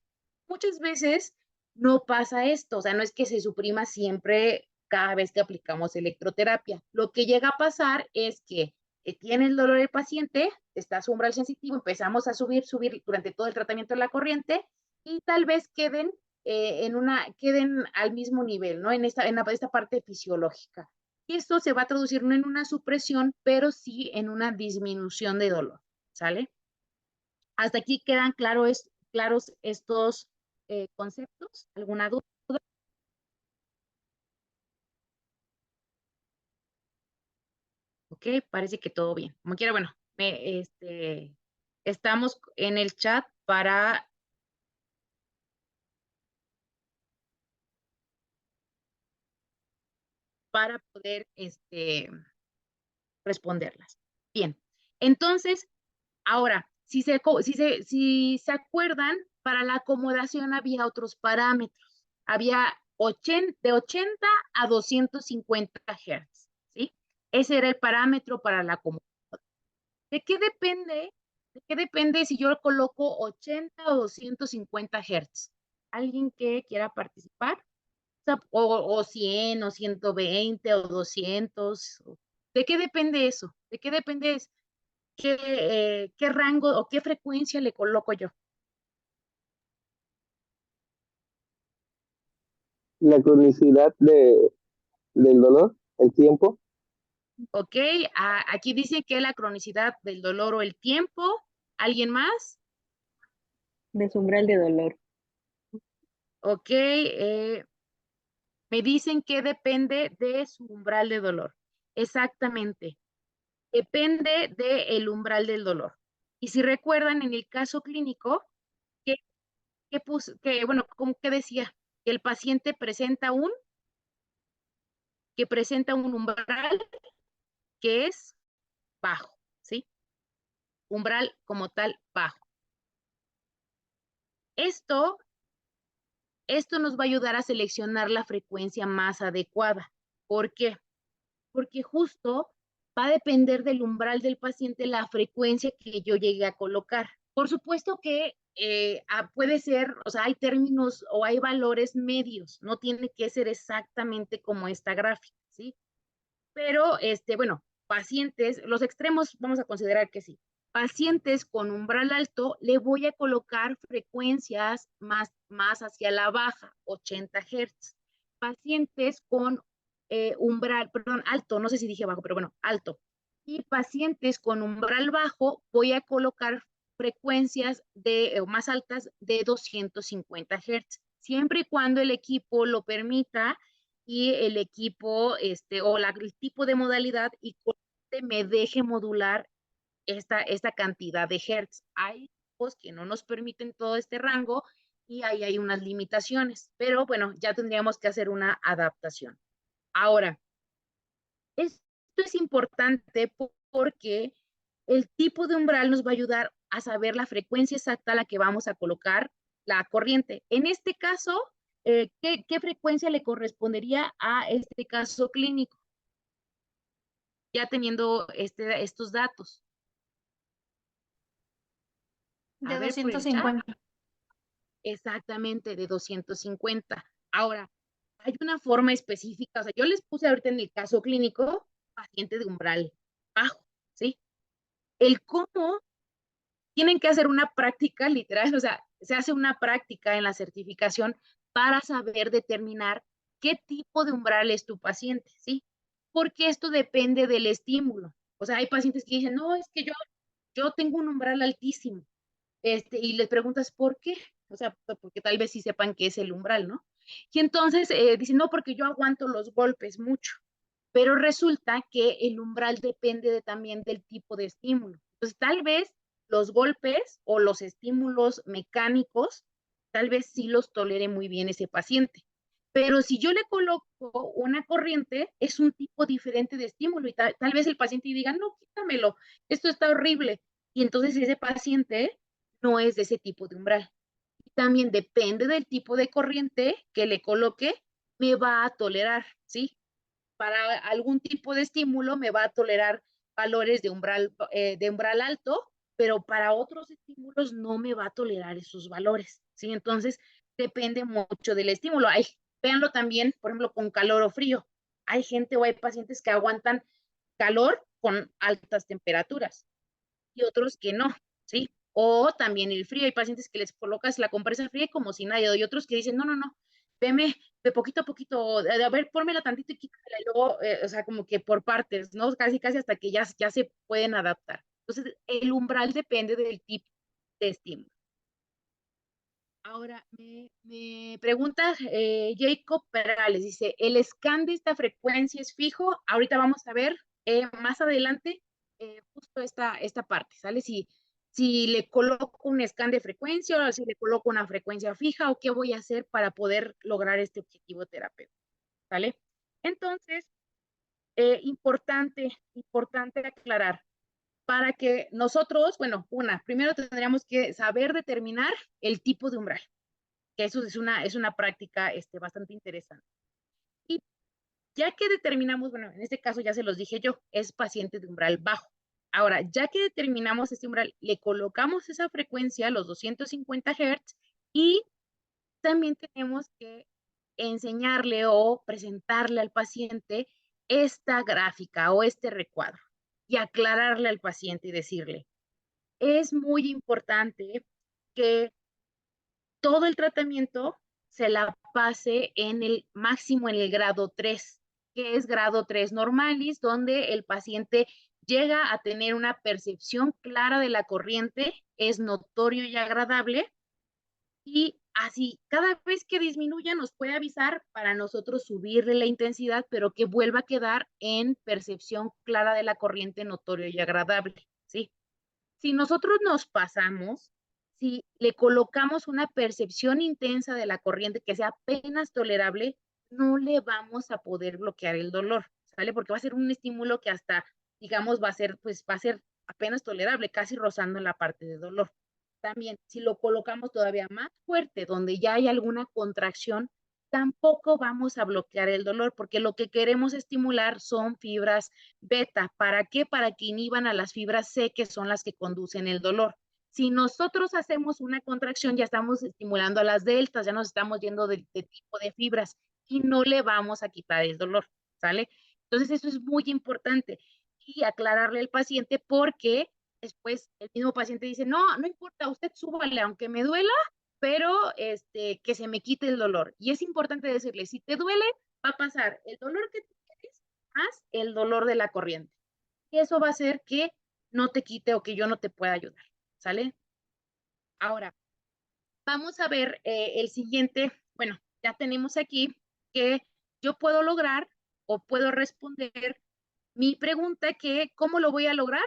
Muchas veces no pasa esto, o sea, no es que se suprima siempre cada vez que aplicamos electroterapia. Lo que llega a pasar es que tiene el dolor el paciente, está su umbral sensitivo, empezamos a subir durante todo el tratamiento de la corriente y tal vez queden al mismo nivel, ¿no? En esta parte fisiológica. Y esto se va a traducir no en una supresión, pero sí en una disminución de dolor, ¿sale? Hasta aquí quedan claros estos conceptos. ¿Alguna duda? Ok, parece que todo bien. Como quiera, bueno, estamos en el chat para poder responderlas. Bien, entonces, ahora, si se acuerdan, para la acomodación había otros parámetros. Había de 80 a 250 Hz, ¿sí? Ese era el parámetro para la acomodación. ¿De qué depende? ¿De qué depende si yo coloco 80 o 250 Hz? ¿Alguien que quiera participar? O 100 o 120 o 200. ¿De qué depende eso? ¿De qué depende qué rango o qué frecuencia le coloco yo? La cronicidad del dolor, el tiempo. Ok, aquí dice que la cronicidad del dolor o el tiempo. ¿Alguien más? De su umbral de dolor. Ok, me dicen que depende de su umbral de dolor. Exactamente. Depende del umbral del dolor. Y si recuerdan, en el caso clínico, bueno, como que decía, que el paciente presenta un umbral que es bajo, ¿sí? Umbral como tal bajo. Esto nos va a ayudar a seleccionar la frecuencia más adecuada. ¿Por qué? Porque justo va a depender del umbral del paciente la frecuencia que yo llegue a colocar. Por supuesto que puede ser, o sea, hay términos o hay valores medios, no tiene que ser exactamente como esta gráfica, ¿sí? Pero, bueno, pacientes, los extremos vamos a considerar que sí. Pacientes con umbral alto, le voy a colocar frecuencias más hacia la baja, 80 Hz. Pacientes con umbral, perdón, alto, no sé si dije bajo, pero bueno, alto. Y pacientes con umbral bajo, voy a colocar frecuencias más altas de 250 Hz, siempre y cuando el equipo lo permita y el equipo, el tipo de modalidad y me deje modular esta cantidad de hertz. Hay equipos que no nos permiten todo este rango y ahí hay unas limitaciones, pero bueno, ya tendríamos que hacer una adaptación. Ahora, esto es importante porque el tipo de umbral nos va a ayudar a saber la frecuencia exacta a la que vamos a colocar la corriente. En este caso, ¿qué frecuencia le correspondería a este caso clínico? Ya teniendo estos datos. De A ver, por el chat. 250. Exactamente, de 250. Ahora, hay una forma específica, o sea, yo les puse ahorita en el caso clínico, paciente de umbral bajo, ¿sí? El cómo tienen que hacer una práctica literal, o sea, se hace una práctica en la certificación para saber determinar qué tipo de umbral es tu paciente, ¿sí? Porque esto depende del estímulo. O sea, hay pacientes que dicen, no, es que yo tengo un umbral altísimo, y les preguntas por qué, o sea, porque tal vez sí sepan qué es el umbral, ¿no? Y entonces dicen, no, porque yo aguanto los golpes mucho, pero resulta que el umbral depende también del tipo de estímulo. Entonces, tal vez los golpes o los estímulos mecánicos, tal vez sí los tolere muy bien ese paciente. Pero si yo le coloco una corriente, es un tipo diferente de estímulo y tal vez el paciente diga, no, quítamelo, esto está horrible. Y entonces ese paciente no es de ese tipo de umbral. También depende del tipo de corriente que le coloque, me va a tolerar, ¿sí? Para algún tipo de estímulo me va a tolerar valores de umbral alto, pero para otros estímulos no me va a tolerar esos valores, ¿sí? Entonces, depende mucho del estímulo. Véanlo también, por ejemplo, con calor o frío. Hay gente o hay pacientes que aguantan calor con altas temperaturas y otros que no, ¿sí? O también el frío, hay pacientes que les colocas la compresa fría como si nada, y otros que dicen, no, no, no, veme de poquito a poquito, a ver, pónmela tantito y quítala, y luego, o sea, como que por partes, ¿no? Casi, casi hasta que ya se pueden adaptar. Entonces, el umbral depende del tipo de estímulo. Ahora, me pregunta Jacob Perales, dice, ¿el scan de esta frecuencia es fijo? Ahorita vamos a ver más adelante justo esta parte, ¿sale? Si le coloco un scan de frecuencia o si le coloco una frecuencia fija o qué voy a hacer para poder lograr este objetivo terapéutico, ¿sale? Entonces, importante aclarar, para que nosotros, bueno, primero tendríamos que saber determinar el tipo de umbral, que eso es una práctica bastante interesante. Y ya que determinamos, bueno, en este caso ya se los dije yo, es paciente de umbral bajo. Ahora, ya que determinamos este umbral, le colocamos esa frecuencia, los 250 Hz, y también tenemos que enseñarle o presentarle al paciente esta gráfica o este recuadro y aclararle al paciente y decirle, es muy importante que todo el tratamiento se la pase en el máximo en el grado 3, que es grado 3 normalis, donde el paciente llega a tener una percepción clara de la corriente, es notorio y agradable, y así cada vez que disminuya nos puede avisar para nosotros subirle la intensidad, pero que vuelva a quedar en percepción clara de la corriente, notorio y agradable, ¿sí? Si nosotros nos pasamos, si le colocamos una percepción intensa de la corriente que sea apenas tolerable, no le vamos a poder bloquear el dolor, ¿sale? Porque va a ser un estímulo que hasta digamos, va a ser apenas tolerable, casi rozando en la parte de dolor. También, si lo colocamos todavía más fuerte, donde ya hay alguna contracción, tampoco vamos a bloquear el dolor, porque lo que queremos estimular son fibras beta. ¿Para qué? Para que inhiban a las fibras C, que son las que conducen el dolor. Si nosotros hacemos una contracción, ya estamos estimulando a las deltas, ya nos estamos yendo de tipo de fibras y no le vamos a quitar el dolor, ¿sale? Entonces, eso es muy importante y aclararle al paciente, porque después el mismo paciente dice, no, no importa, usted súbale aunque me duela, pero que se me quite el dolor. Y es importante decirle, si te duele, va a pasar el dolor que tienes más el dolor de la corriente. Y eso va a hacer que no te quite o que yo no te pueda ayudar, ¿sale? Ahora, vamos a ver el siguiente. Bueno, ya tenemos aquí que yo puedo lograr o puedo responder mi pregunta, que ¿cómo lo voy a lograr?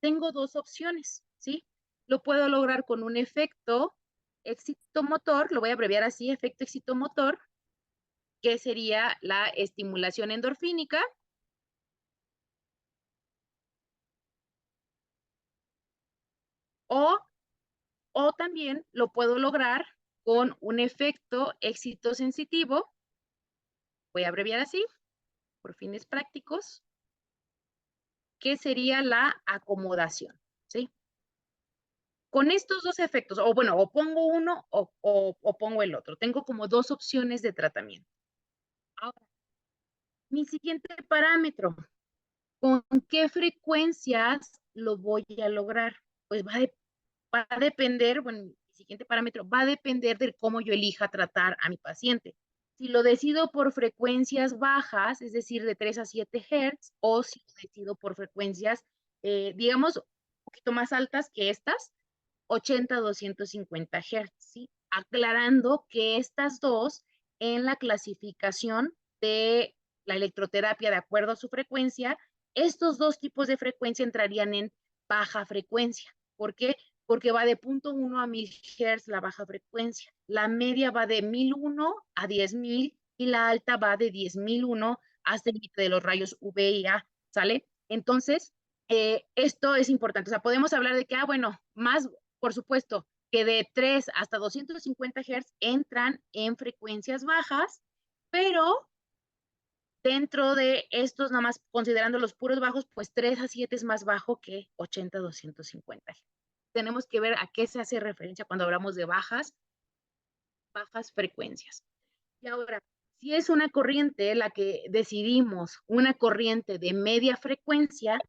Tengo dos opciones, ¿sí? Lo puedo lograr con un efecto excitomotor, lo voy a abreviar así, efecto excitomotor, que sería la estimulación endorfínica, o también lo puedo lograr con un efecto excitosensitivo, voy a abreviar así, por fines prácticos, que sería la acomodación, ¿sí? Con estos dos efectos, o bueno, o pongo uno o pongo el otro. Tengo como dos opciones de tratamiento. Ahora, mi siguiente parámetro, ¿con qué frecuencias lo voy a lograr? Pues va a depender, bueno, mi siguiente parámetro va a depender de cómo yo elija tratar a mi paciente. Si lo decido por frecuencias bajas, es decir, de 3 a 7 Hz, o si lo decido por frecuencias, digamos, un poquito más altas que estas, 80 a 250 Hz, ¿sí? Aclarando que estas dos, en la clasificación de la electroterapia de acuerdo a su frecuencia, estos dos tipos de frecuencia entrarían en baja frecuencia. ¿Por qué? Porque va de 0.1 a 1000 Hz la baja frecuencia. La media va de 1001 a 10000 y la alta va de 10001 hasta el límite de los rayos UV y A, ¿sale? Entonces, esto es importante. O sea, podemos hablar de que, bueno, más, por supuesto, que de 3 hasta 250 Hz entran en frecuencias bajas, pero dentro de estos, nada más considerando los puros bajos, pues 3 a 7 es más bajo que 80 a 250 Hz. Tenemos que ver a qué se hace referencia cuando hablamos de bajas frecuencias. Y ahora, si es una corriente la que decidimos, una corriente de media frecuencia,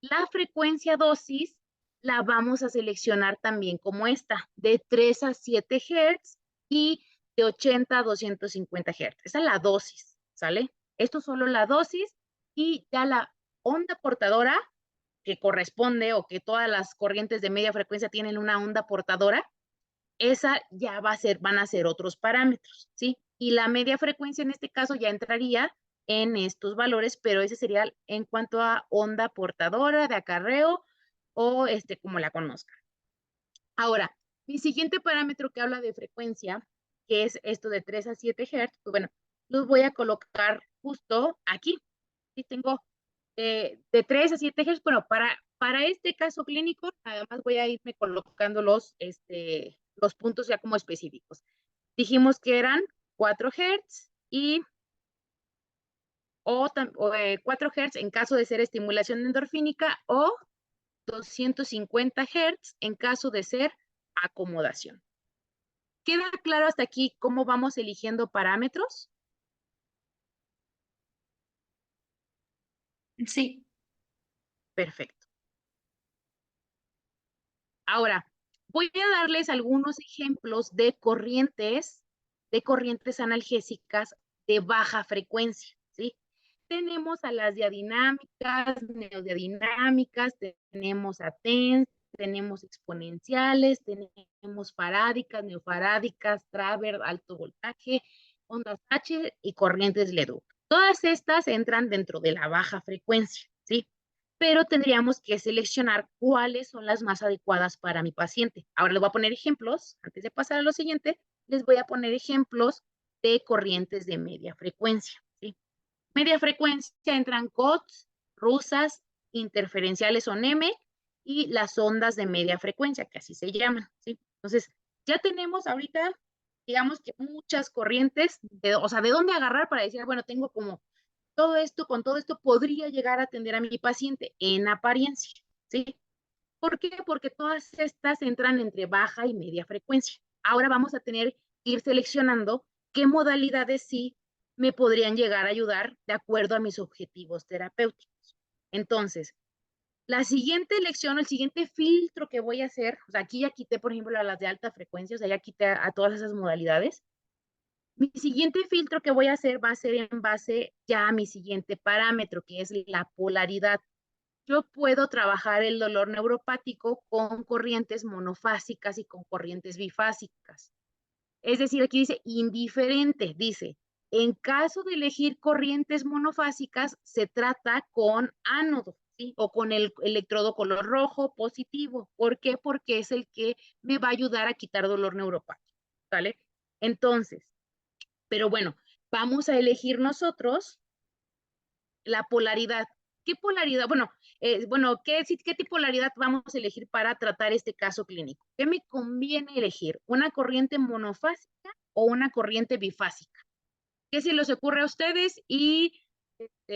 la frecuencia dosis la vamos a seleccionar también como esta, de 3 a 7 Hz y de 80 a 250 Hz. Esa es la dosis, ¿sale? Esto es solo la dosis, y ya la onda portadora que corresponde, o que todas las corrientes de media frecuencia tienen una onda portadora, esa ya van a ser otros parámetros, ¿sí? Y la media frecuencia en este caso ya entraría en estos valores, pero ese sería en cuanto a onda portadora de acarreo, o como la conozcan. Ahora, mi siguiente parámetro que habla de frecuencia, que es esto de 3 a 7 Hz, pues bueno, los voy a colocar justo aquí. Sí, tengo de 3 a 7 Hz. Bueno, para este caso clínico, además voy a irme colocando los puntos ya como específicos. Dijimos que eran 4 Hz o 4 Hz en caso de ser estimulación endorfínica, o 250 Hz en caso de ser acomodación. ¿Queda claro hasta aquí cómo vamos eligiendo parámetros? Sí. Perfecto. Ahora, voy a darles algunos ejemplos de corrientes analgésicas de baja frecuencia, ¿sí? Tenemos a las diadinámicas, neodiadinámicas, tenemos a TENS, tenemos exponenciales, tenemos farádicas, neofarádicas, Travers, alto voltaje, ondas H y corrientes Ledoux. Todas estas entran dentro de la baja frecuencia, ¿sí? Pero tendríamos que seleccionar cuáles son las más adecuadas para mi paciente. Ahora les voy a poner ejemplos. Antes de pasar a lo siguiente, les voy a poner ejemplos de corrientes de media frecuencia, ¿sí? Media frecuencia entran COTS, rusas, interferenciales son M y las ondas de media frecuencia, que así se llaman, ¿sí? Entonces, ya tenemos ahorita, digamos que muchas corrientes, o sea, de dónde agarrar para decir, bueno, tengo como todo esto, con todo esto podría llegar a atender a mi paciente en apariencia, ¿sí? ¿Por qué? Porque todas estas entran entre baja y media frecuencia. Ahora vamos a tener que ir seleccionando qué modalidades sí me podrían llegar a ayudar de acuerdo a mis objetivos terapéuticos. Entonces, la siguiente elección, el siguiente filtro que voy a hacer, o sea, aquí ya quité, por ejemplo, a las de alta frecuencia, o sea, ya quité a todas esas modalidades. Mi siguiente filtro que voy a hacer va a ser en base ya a mi siguiente parámetro, que es la polaridad. Yo puedo trabajar el dolor neuropático con corrientes monofásicas y con corrientes bifásicas. Es decir, aquí dice indiferente, dice, en caso de elegir corrientes monofásicas, se trata con ánodo, ¿sí? O con el electrodo color rojo positivo. ¿Por qué? Porque es el que me va a ayudar a quitar dolor neuropático, ¿vale? Entonces, pero bueno, vamos a elegir nosotros la polaridad. ¿Qué polaridad? Bueno, ¿qué tipo de polaridad vamos a elegir para tratar este caso clínico? ¿Qué me conviene elegir? ¿Una corriente monofásica o una corriente bifásica? ¿Qué se les ocurre a ustedes? Y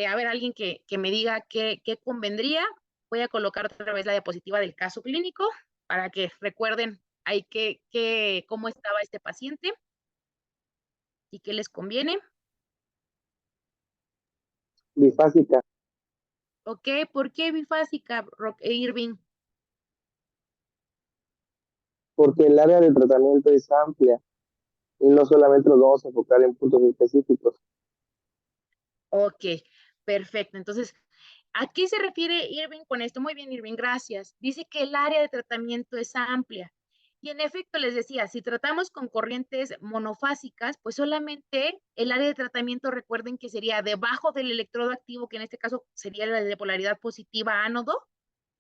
a ver, alguien que me diga qué convendría. Voy a colocar otra vez la diapositiva del caso clínico para que recuerden ahí cómo estaba este paciente y qué les conviene. Bifásica, ¿Ok? ¿Por qué bifásica, Irving? porque el área de tratamiento es amplia y no solamente nos vamos a enfocar en puntos específicos. Ok, perfecto. Entonces, ¿a qué se refiere Irving con esto? Muy bien, Irving, gracias. Dice que el área de tratamiento es amplia. Y en efecto, les decía, si tratamos con corrientes monofásicas, pues solamente el área de tratamiento, recuerden que sería debajo del electrodo activo, que en este caso sería la de polaridad positiva ánodo,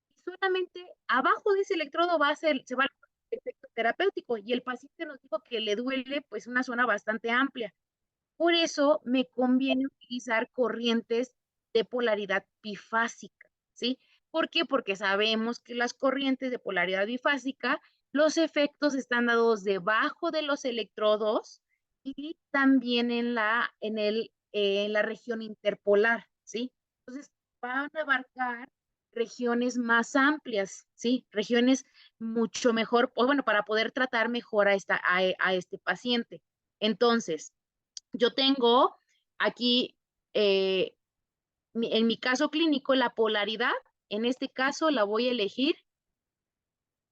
y solamente abajo de ese electrodo se va a el efecto terapéutico. Y el paciente nos dijo que le duele pues una zona bastante amplia. Por eso me conviene utilizar corrientes de polaridad bifásica, ¿sí? ¿Por qué? Porque sabemos que las corrientes de polaridad bifásica, los efectos están dados debajo de los electrodos y también en la región interpolar, ¿sí? Entonces, van a abarcar regiones más amplias, ¿sí? Regiones mucho mejor, pues bueno, para poder tratar mejor a este paciente. Entonces, yo tengo aquí, en mi caso clínico, la polaridad, en este caso la voy a elegir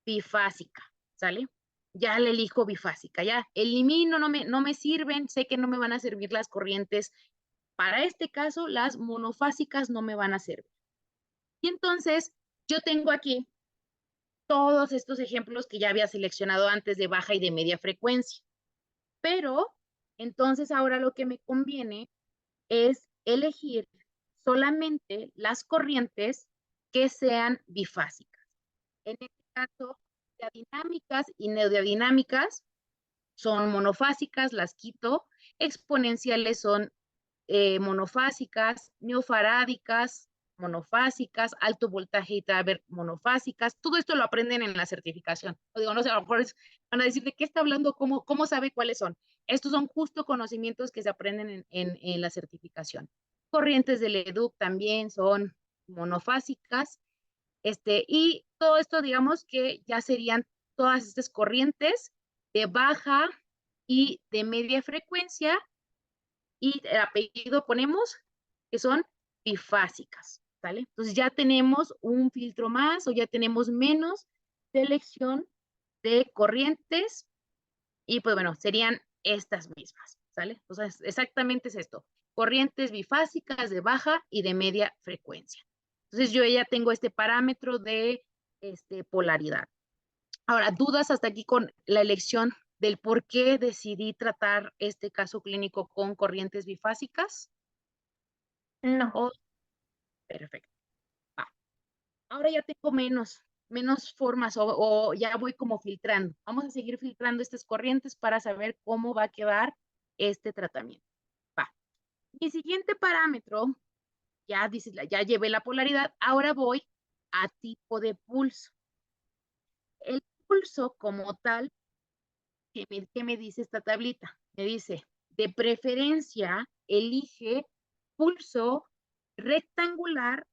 bifásica, ¿sale? Ya la elijo bifásica, ya elimino, no me sirven, sé que no me van a servir las corrientes. Para este caso, las monofásicas no me van a servir. Y entonces, yo tengo aquí todos estos ejemplos que ya había seleccionado antes de baja y de media frecuencia. Pero, entonces ahora lo que me conviene es elegir solamente las corrientes que sean bifásicas. En este caso, dinámicas y neodinámicas son monofásicas, las quito. Exponenciales son monofásicas, neofarádicas, monofásicas, alto voltaje y driver monofásicas. Todo esto lo aprenden en la certificación. O digo, no sé, a lo mejor van a decir de qué está hablando, cómo sabe cuáles son. Estos son justo conocimientos que se aprenden en la certificación. Corrientes de Leduc también son monofásicas. Y todo esto, digamos que ya serían todas estas corrientes de baja y de media frecuencia, y el apellido ponemos que son bifásicas, ¿vale? Entonces ya tenemos un filtro más o ya tenemos menos selección de corrientes y pues bueno, serían estas mismas, ¿sale? Entonces exactamente es esto, corrientes bifásicas de baja y de media frecuencia. Entonces yo ya tengo este parámetro de polaridad. Ahora, ¿dudas hasta aquí con la elección del por qué decidí tratar este caso clínico con corrientes bifásicas? No. Oh, perfecto. Va. Ahora ya tengo menos formas o ya voy como filtrando. Vamos a seguir filtrando estas corrientes para saber cómo va a quedar este tratamiento. Va. Mi siguiente parámetro, ya dices, ya llevé la polaridad, ahora voy a tipo de pulso. El pulso como tal, ¿qué me dice esta tablita? Me dice, de preferencia, elige pulso rectangular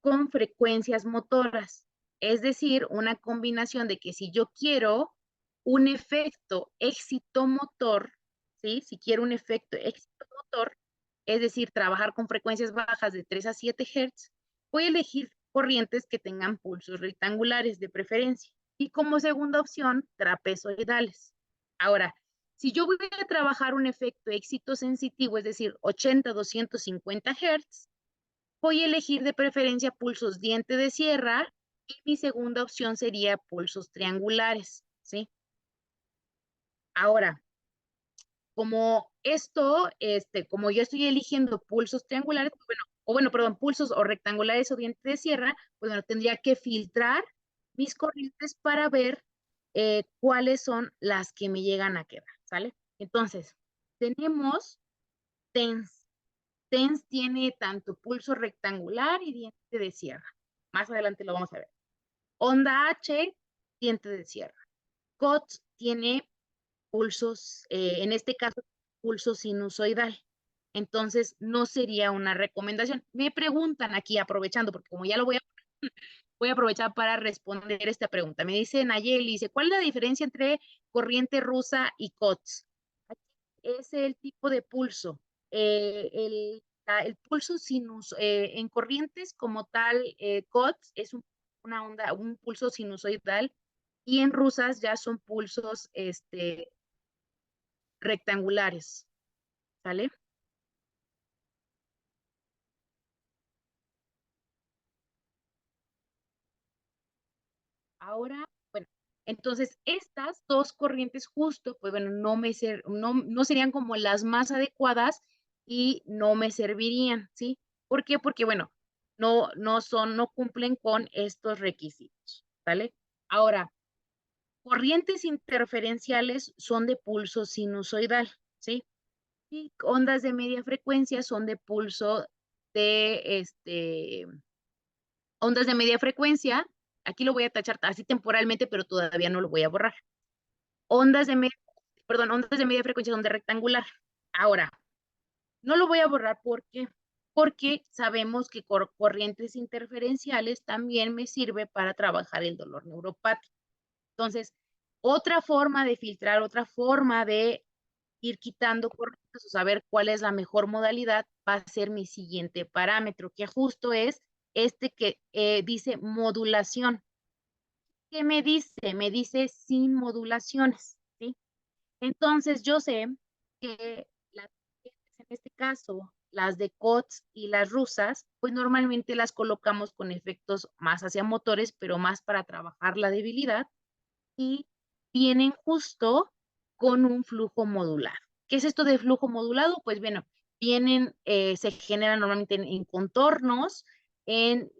con frecuencias motoras. Es decir, una combinación de que si yo quiero un efecto excitomotor, ¿sí? Si quiero un efecto excitomotor, es decir, trabajar con frecuencias bajas de 3 a 7 Hz, voy a elegir corrientes que tengan pulsos rectangulares de preferencia. Y como segunda opción, trapezoidales. Ahora, si yo voy a trabajar un efecto excitosensitivo, es decir, 80 a 250 Hz, voy a elegir de preferencia pulsos diente de sierra y mi segunda opción sería pulsos triangulares, ¿sí? Ahora, como como yo estoy eligiendo pulsos triangulares, pues perdón, pulsos o rectangulares o diente de sierra, pues bueno, tendría que filtrar mis corrientes para ver cuáles son las que me llegan a quedar, ¿sale? Entonces, tenemos TENS. TENS tiene tanto pulso rectangular y diente de sierra. Más adelante lo vamos a ver. Onda H, diente de sierra. COTS tiene pulsos, en este caso, pulso sinusoidal. Entonces, no sería una recomendación. Me preguntan aquí, aprovechando, porque como ya lo voy a aprovechar para responder esta pregunta. Me dice Nayeli, dice, ¿cuál es la diferencia entre corriente rusa y COTS? Aquí es el tipo de pulso. El pulso en corrientes como tal, COTS es una onda, un pulso sinusoidal, y en rusas ya son pulsos rectangulares, ¿sale? Ahora, bueno, entonces estas dos corrientes justo, pues bueno, no serían como las más adecuadas y no me servirían, ¿sí? ¿Por qué? Porque, bueno, no cumplen con estos requisitos, ¿vale? Ahora, corrientes interferenciales son de pulso sinusoidal, ¿sí? Y ondas de media frecuencia son de pulso de ondas de media frecuencia. Aquí lo voy a tachar así temporalmente, pero todavía no lo voy a borrar. Ondas de media, ondas de media frecuencia son de rectangular. Ahora, no lo voy a borrar porque sabemos que corrientes interferenciales también me sirve para trabajar el dolor neuropático. Entonces, otra forma de filtrar, otra forma de ir quitando corrientes o saber cuál es la mejor modalidad va a ser mi siguiente parámetro, que justo es este que dice modulación. ¿Qué me dice? Me dice sin modulaciones, ¿sí? Entonces yo sé que en este caso, las de COTS y las rusas, pues normalmente las colocamos con efectos más hacia motores, pero más para trabajar la debilidad, y vienen justo con un flujo modulado. ¿Qué es esto de flujo modulado? Pues bueno, se generan normalmente en contornos, en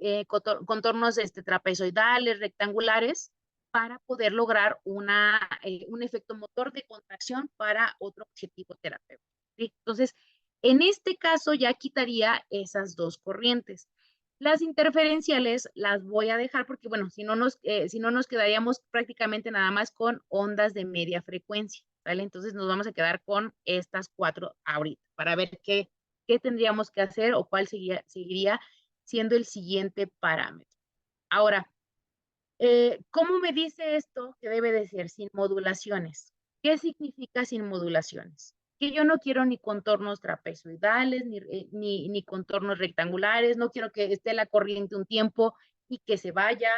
contornos trapezoidales, rectangulares, para poder lograr un efecto motor de contracción para otro objetivo terapéutico, ¿sí? Entonces, en este caso ya quitaría esas dos corrientes. Las interferenciales las voy a dejar porque, bueno, si no nos quedaríamos prácticamente nada más con ondas de media frecuencia, ¿vale? Entonces nos vamos a quedar con estas 4 ahorita para ver qué tendríamos que hacer o cuál seguiría siendo el siguiente parámetro. Ahora, ¿cómo me dice esto que debe de ser sin modulaciones? ¿Qué significa sin modulaciones? Que yo no quiero ni contornos trapezoidales, ni contornos rectangulares, no quiero que esté la corriente un tiempo y que se vaya,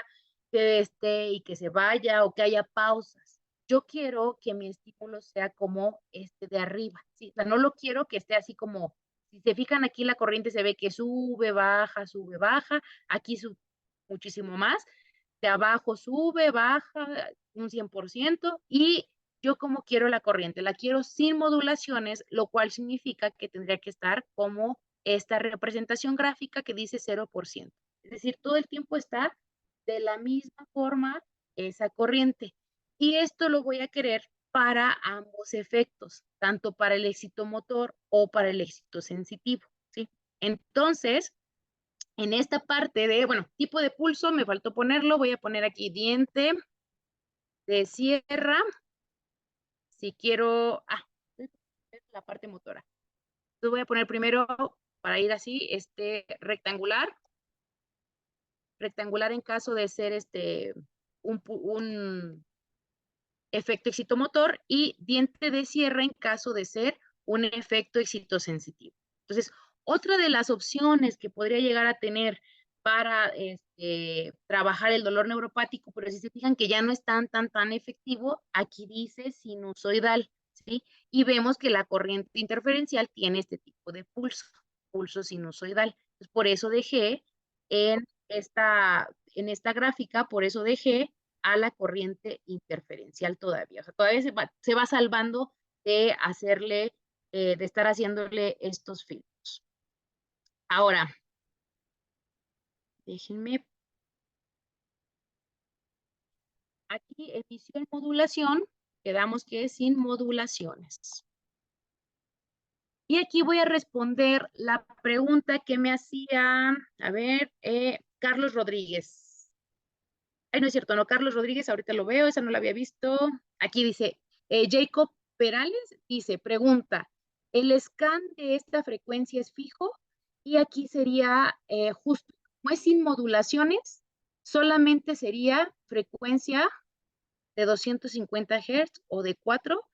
que esté y que se vaya, o que haya pausas. Yo quiero que mi estímulo sea como este de arriba, ¿sí? O sea, no lo quiero que esté así como, si se fijan aquí la corriente se ve que sube, baja, aquí sube muchísimo más, de abajo sube, baja un 100%, y yo como quiero la corriente, la quiero sin modulaciones, lo cual significa que tendría que estar como esta representación gráfica que dice 0%. Es decir, todo el tiempo está de la misma forma esa corriente. Y esto lo voy a querer para ambos efectos, tanto para el éxito motor o para el éxito sensitivo, ¿sí? Entonces, en esta parte de, bueno, tipo de pulso, me faltó ponerlo, voy a poner aquí diente de sierra. Si quiero, la parte motora. Entonces voy a poner primero, para ir así, rectangular en caso de ser un efecto excitomotor, y diente de sierra en caso de ser un efecto excitosensitivo. Entonces, otra de las opciones que podría llegar a tener para trabajar el dolor neuropático, pero si se fijan que ya no es tan efectivo, aquí dice sinusoidal, ¿sí? Y vemos que la corriente interferencial tiene este tipo de pulso sinusoidal. Entonces, por eso dejé en esta gráfica, por eso dejé a la corriente interferencial todavía. O sea, todavía se va salvando de hacerle, de estar haciéndole estos filtros. Ahora, déjenme. Aquí, emisión, modulación, quedamos que es sin modulaciones. Y aquí voy a responder la pregunta que me hacía, a ver, Carlos Rodríguez. Ay, no es cierto, no, Carlos Rodríguez, ahorita lo veo, esa no la había visto. Aquí dice, Jacob Perales dice, pregunta, ¿el scan de esta frecuencia es fijo? Y aquí sería justo, como es sin modulaciones, solamente sería frecuencia de 250 Hz o de 4.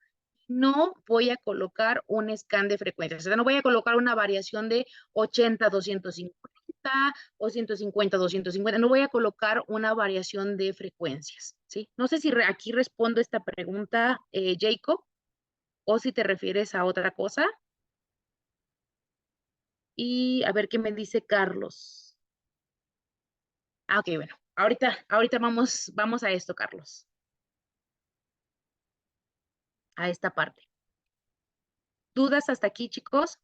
No voy a colocar un scan de frecuencias, o sea, no voy a colocar una variación de 80 a 250 o 150 a 250, no voy a colocar una variación de frecuencias, ¿sí? No sé si aquí respondo esta pregunta, Jacob, o si te refieres a otra cosa. Y a ver qué me dice Carlos. Ok, bueno, ahorita vamos a esto, Carlos. A esta parte. ¿Dudas hasta aquí, chicos?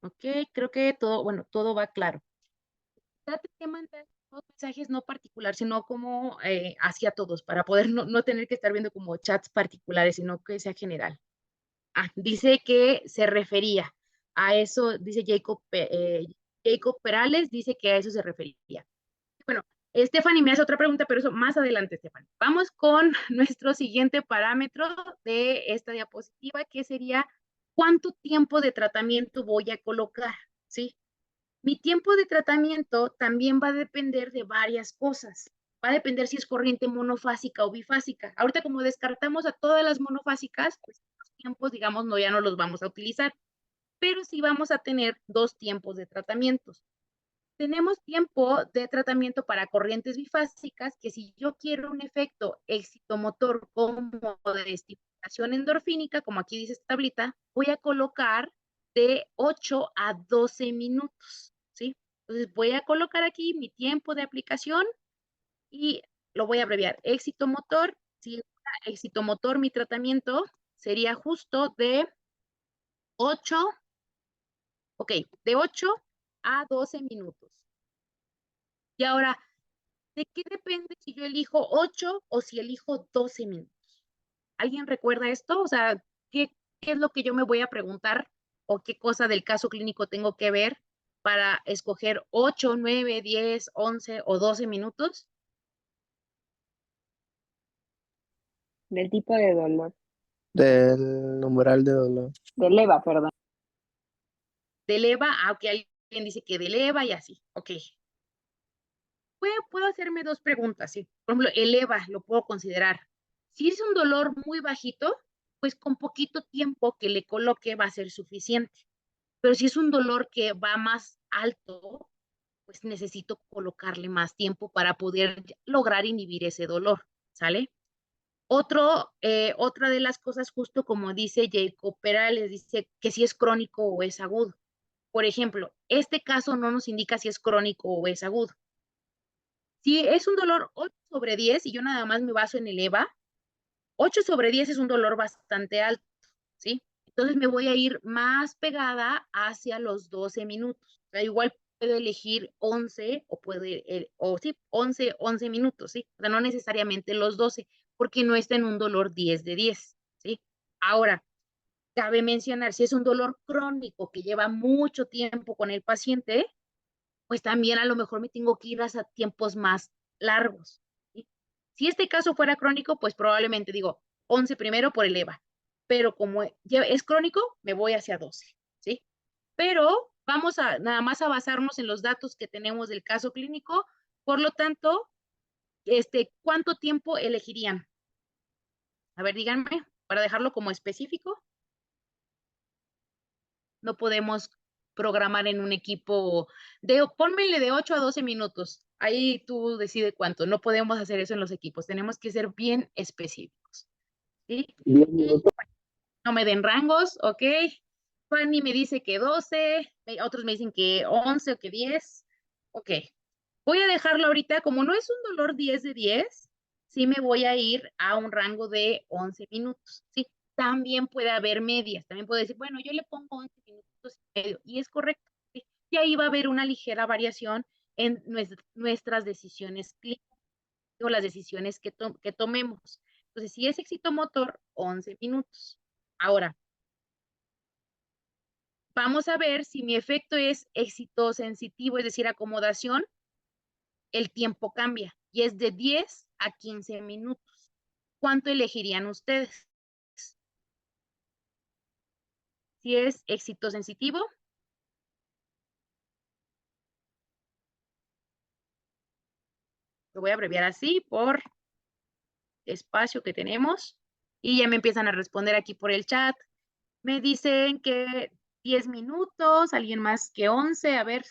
Ok, creo que todo va claro. Trate de mandar los mensajes no particular, sino como hacia todos, para poder no tener que estar viendo como chats particulares, sino que sea general. Dice que se refería a eso, dice Jacob Perales, dice que a eso se refería. Bueno, Stephanie me hace otra pregunta, pero eso más adelante, Stephanie. Vamos con nuestro siguiente parámetro de esta diapositiva, que sería cuánto tiempo de tratamiento voy a colocar, ¿sí? Mi tiempo de tratamiento también va a depender de varias cosas. Va a depender si es corriente monofásica o bifásica. Ahorita, como descartamos a todas las monofásicas, pues los tiempos, digamos, ya no los vamos a utilizar, pero sí vamos a tener dos tiempos de tratamientos. Tenemos tiempo de tratamiento para corrientes bifásicas, que si yo quiero un efecto excitomotor como de estimulación endorfínica, como aquí dice esta tablita, voy a colocar de 8 a 12 minutos, ¿sí? Entonces voy a colocar aquí mi tiempo de aplicación y lo voy a abreviar. Excitomotor, si excitomotor mi tratamiento sería justo de 8, ok, de 8 a 12 minutos. Y ahora, ¿de qué depende si yo elijo 8 o si elijo 12 minutos? ¿Alguien recuerda esto? O sea, ¿qué es lo que yo me voy a preguntar o qué cosa del caso clínico tengo que ver para escoger 8, 9, 10, 11 o 12 minutos? Del tipo de dolor. Del umbral de dolor. De leva, perdón. Del EVA, aunque alguien dice que del EVA y así. Ok. Puedo hacerme dos preguntas, ¿sí? Por ejemplo, el EVA lo puedo considerar. Si es un dolor muy bajito, pues con poquito tiempo que le coloque va a ser suficiente. Pero si es un dolor que va más alto, pues necesito colocarle más tiempo para poder lograr inhibir ese dolor, ¿sale? Otra de las cosas, justo como dice Jacob Perales, dice que si es crónico o es agudo. Por ejemplo, este caso no nos indica si es crónico o es agudo. Si es un dolor 8/10 y yo nada más me baso en el EVA, 8/10 es un dolor bastante alto, ¿sí? Entonces me voy a ir más pegada hacia los 12 minutos. O sea, igual puedo elegir 11 o sí, 11 minutos, ¿sí? O sea, no necesariamente los 12, porque no está en un dolor 10 de 10, ¿sí? Ahora, cabe mencionar, si es un dolor crónico que lleva mucho tiempo con el paciente, pues también a lo mejor me tengo que ir a tiempos más largos, ¿sí? Si este caso fuera crónico, pues probablemente digo 11 primero por el EVA, pero como ya es crónico, me voy hacia 12, ¿sí? Pero vamos a nada más a basarnos en los datos que tenemos del caso clínico, por lo tanto, ¿cuánto tiempo elegirían? A ver, díganme, para dejarlo como específico. No podemos programar en un equipo pónmele de 8 a 12 minutos. Ahí tú decides cuánto. No podemos hacer eso en los equipos. Tenemos que ser bien específicos. ¿Sí? 10 Y minutos. no me den rangos, ¿ok? Fanny me dice que 12, otros me dicen que 11 o que 10. Ok. Voy a dejarlo ahorita, como no es un dolor 10 de 10, sí me voy a ir a un rango de 11 minutos, ¿sí? También puede haber medias, también puedo decir, bueno, yo le pongo 11 minutos y medio, y es correcto, ¿sí? Y ahí va a haber una ligera variación en nuestras decisiones clínicas o las decisiones que tomemos. Entonces, si es éxito motor, 11 minutos. Ahora, vamos a ver si mi efecto es éxito sensitivo, es decir, acomodación, el tiempo cambia y es de 10 a 15 minutos. ¿Cuánto elegirían ustedes? Si es éxito sensitivo, lo voy a abreviar así por espacio que tenemos y ya me empiezan a responder aquí por el chat. Me dicen que 10 minutos, alguien más que 11. A ver,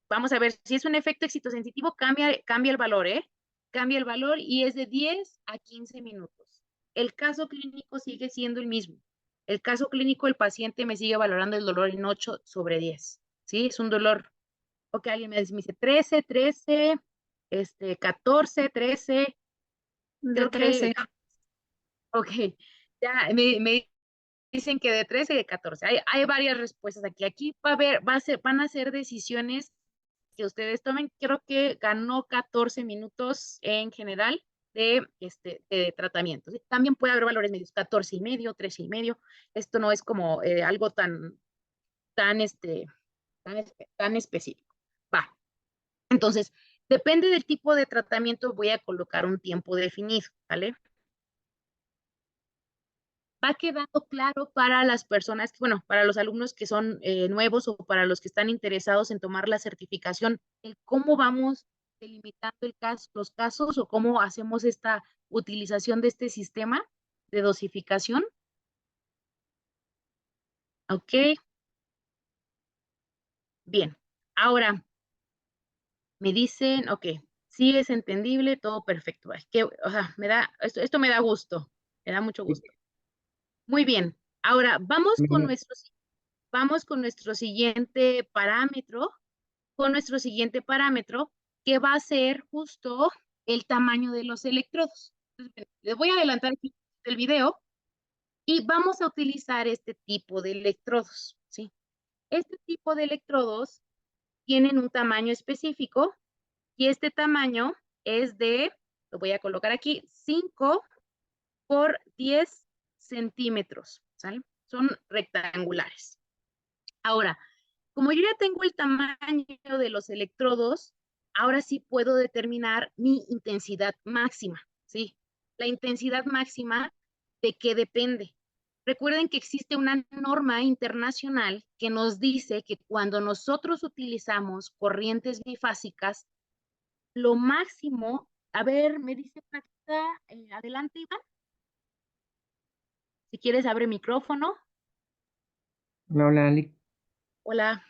vamos a ver si es un efecto éxito sensitivo, cambia el valor, ¿eh? Cambia el valor y es de 10 a 15 minutos. El caso clínico sigue siendo el mismo. El caso clínico, el paciente me sigue valorando el dolor en 8 sobre 10. ¿Sí? Es un dolor. Ok, alguien me dice 13, 13, 14, 13. De Creo que, 13. ok, ya me dicen que de 13 y de 14. Hay varias respuestas aquí. Aquí van a ser decisiones que ustedes tomen. Creo que ganó 14 minutos en general de tratamiento. ¿Sí? También puede haber valores medios, 14 y medio, 13 y medio. Esto no es como algo tan, tan específico. Va. Entonces, depende del tipo de tratamiento, voy a colocar un tiempo definido, ¿vale? Va quedando claro para las personas, bueno, para los alumnos que son nuevos o para los que están interesados en tomar la certificación, el cómo vamos delimitando los casos o cómo hacemos esta utilización de este sistema de dosificación. Ok, bien. Ahora, me dicen, ok, sí es entendible, todo perfecto. Es que, o sea, esto me da gusto, me da mucho gusto. Muy bien. Ahora, vamos con nuestro siguiente parámetro, que va a ser justo el tamaño de los electrodos. Entonces, les voy a adelantar aquí el video y vamos a utilizar este tipo de electrodos, ¿sí? Este tipo de electrodos tienen un tamaño específico y este tamaño es lo voy a colocar aquí, 5 por 10 centímetros, ¿sale? Son rectangulares. Ahora, como yo ya tengo el tamaño de los electrodos, ahora sí puedo determinar mi intensidad máxima, ¿sí? La intensidad máxima, ¿de qué depende? Recuerden que existe una norma internacional que nos dice que cuando nosotros utilizamos corrientes bifásicas, lo máximo, a ver, me dice adelante, Iván, si quieres abre micrófono. Hola, hola, Ali. Hola.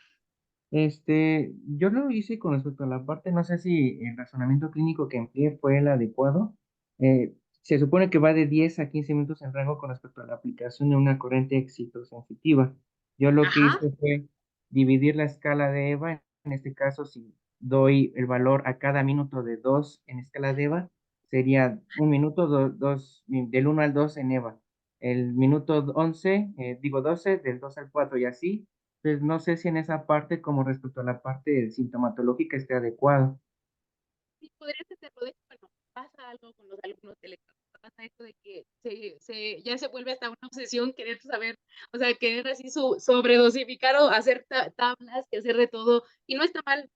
Yo lo hice con respecto a la parte, no sé si el razonamiento clínico que empleé fue el adecuado. Se supone que va de 10 a 15 minutos en rango con respecto a la aplicación de una corriente excitosensitiva. Yo lo que Ajá. hice fue dividir la escala de EVA. En este caso, si doy el valor a cada minuto de 2 en escala de EVA, sería un minuto, del 1 al 2 en EVA. El minuto 11, digo 12, del 2 al 4 y así Pues no sé si en esa parte, como respecto a la parte sintomatológica, esté adecuado. Sí, podrías hacerlo. De hecho, bueno, pasa algo con los alumnos de electro. Pasa esto de que ya se vuelve hasta una obsesión querer saber, o sea, querer así sobredosificar o hacer tablas, que hacer de todo. Y no está mal,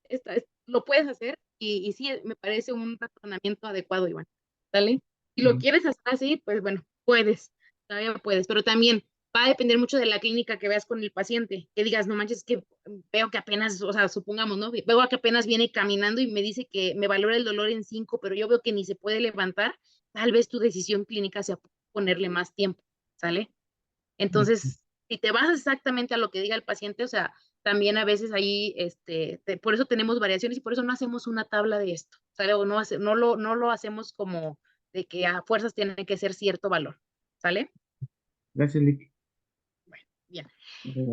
lo puedes hacer y sí, me parece un razonamiento adecuado, Iván. ¿Sale? Si lo Sí. quieres hacer así, pues bueno, puedes, todavía puedes, pero también va a depender mucho de la clínica que veas con el paciente, que digas, no manches, que veo que apenas, o sea, supongamos, ¿no? Veo que apenas viene caminando y me dice que me valora el dolor en 5, pero yo veo que ni se puede levantar, tal vez tu decisión clínica sea ponerle más tiempo, ¿sale? Entonces, si te vas exactamente a lo que diga el paciente, o sea, también a veces ahí, por eso tenemos variaciones y por eso no hacemos una tabla de esto, ¿sale? O no lo hacemos como de que a fuerzas tiene que ser cierto valor, ¿sale? Gracias, Lick. Bueno, bien.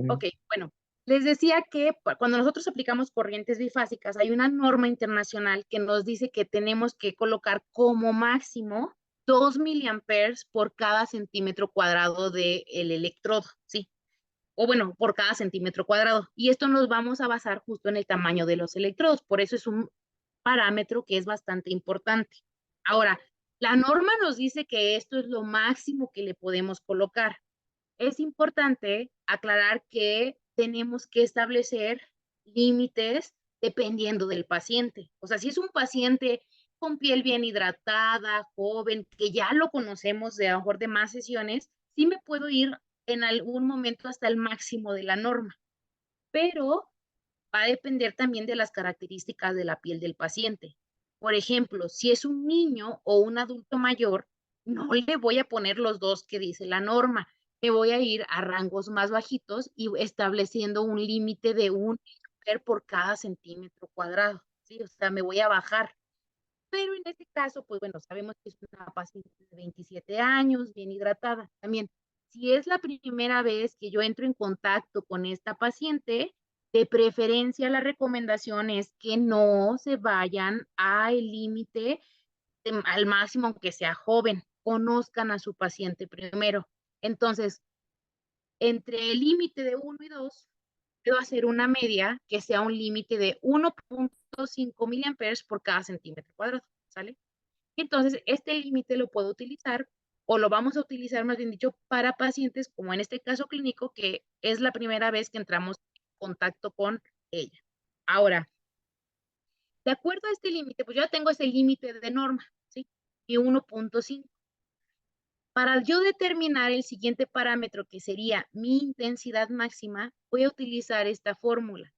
Ok, bueno, les decía que cuando nosotros aplicamos corrientes bifásicas, hay una norma internacional que nos dice que tenemos que colocar como máximo 2 miliamperes por cada centímetro cuadrado del electrodo, ¿sí? O bueno, por cada centímetro cuadrado. Y esto nos vamos a basar justo en el tamaño de los electrodos. Por eso es un parámetro que es bastante importante. Ahora, la norma nos dice que esto es lo máximo que le podemos colocar. Es importante aclarar que tenemos que establecer límites dependiendo del paciente. O sea, si es un paciente con piel bien hidratada, joven, que ya lo conocemos de a lo mejor de más sesiones, sí me puedo ir en algún momento hasta el máximo de la norma, pero va a depender también de las características de la piel del paciente. Por ejemplo, si es un niño o un adulto mayor, no le voy a poner los 2 que dice la norma. Me voy a ir a rangos más bajitos y estableciendo un límite de 1 por cada centímetro cuadrado. ¿Sí? O sea, me voy a bajar. Pero en este caso, pues bueno, sabemos que es una paciente de 27 años, bien hidratada. También, si es la primera vez que yo entro en contacto con esta paciente, de preferencia la recomendación es que no se vayan al límite al máximo, aunque sea joven. Conozcan a su paciente primero. Entonces, entre el límite de 1 y 2, puedo hacer una media que sea un límite de 1.5 miliamperes por cada centímetro cuadrado, ¿sale? Entonces, este límite lo puedo utilizar o lo vamos a utilizar, más bien dicho, para pacientes, como en este caso clínico, que es la primera vez que entramos en contacto con ella. Ahora, de acuerdo a este límite, pues yo ya tengo ese límite de norma, ¿sí? Y 1.5. Para yo determinar el siguiente parámetro, que sería mi intensidad máxima, voy a utilizar esta fórmula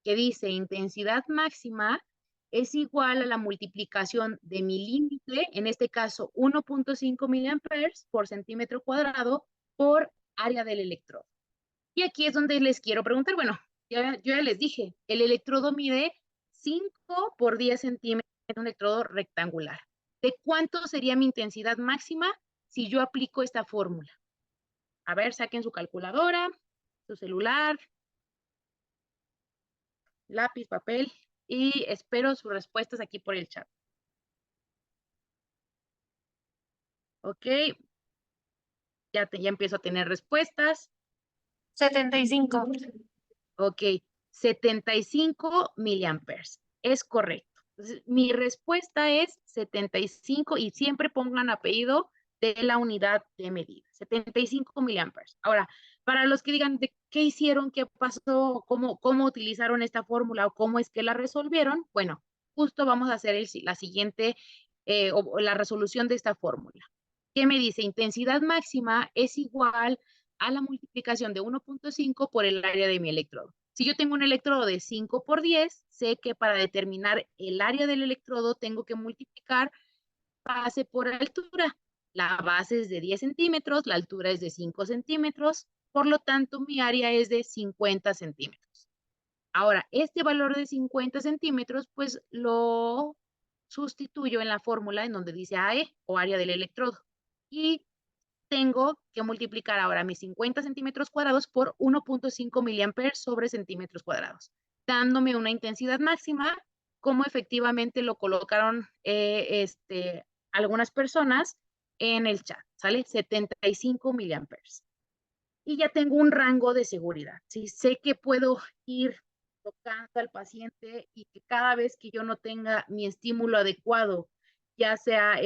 que dice intensidad máxima es igual a la multiplicación de mi límite, en este caso 1.5 miliamperes por centímetro cuadrado por área del electrodo. Y aquí es donde les quiero preguntar, bueno, yo ya les dije, el electrodo mide 5 por 10 centímetros en un electrodo rectangular. ¿De cuánto sería mi intensidad máxima si yo aplico esta fórmula? A ver, saquen su calculadora, su celular, lápiz, papel y espero sus respuestas aquí por el chat. Ok, ya empiezo a tener respuestas. 75. Ok, 75 miliamperes. Es correcto. Entonces, mi respuesta es 75 y siempre pongan apellido de la unidad de medida. 75 miliamperes. Ahora, para los que digan de qué hicieron, qué pasó, cómo utilizaron esta fórmula o cómo es que la resolvieron, bueno, justo vamos a hacer la siguiente o la resolución de esta fórmula. ¿Qué me dice? Intensidad máxima es igual a la multiplicación de 1.5 por el área de mi electrodo. Si yo tengo un electrodo de 5 por 10, sé que para determinar el área del electrodo tengo que multiplicar base por altura. La base es de 10 centímetros, la altura es de 5 centímetros, por lo tanto mi área es de 50 centímetros. Ahora, este valor de 50 centímetros, pues lo sustituyo en la fórmula en donde dice AE o área del electrodo. Y tengo que multiplicar ahora mis 50 centímetros cuadrados por 1.5 miliamperes sobre centímetros cuadrados, dándome una intensidad máxima, como efectivamente lo colocaron algunas personas en el chat, ¿sale? 75 miliamperes. y ya tengo un rango de seguridad, ¿sí? Sé que puedo ir tocando al paciente y que cada vez que yo no tenga mi estímulo adecuado, ya sea,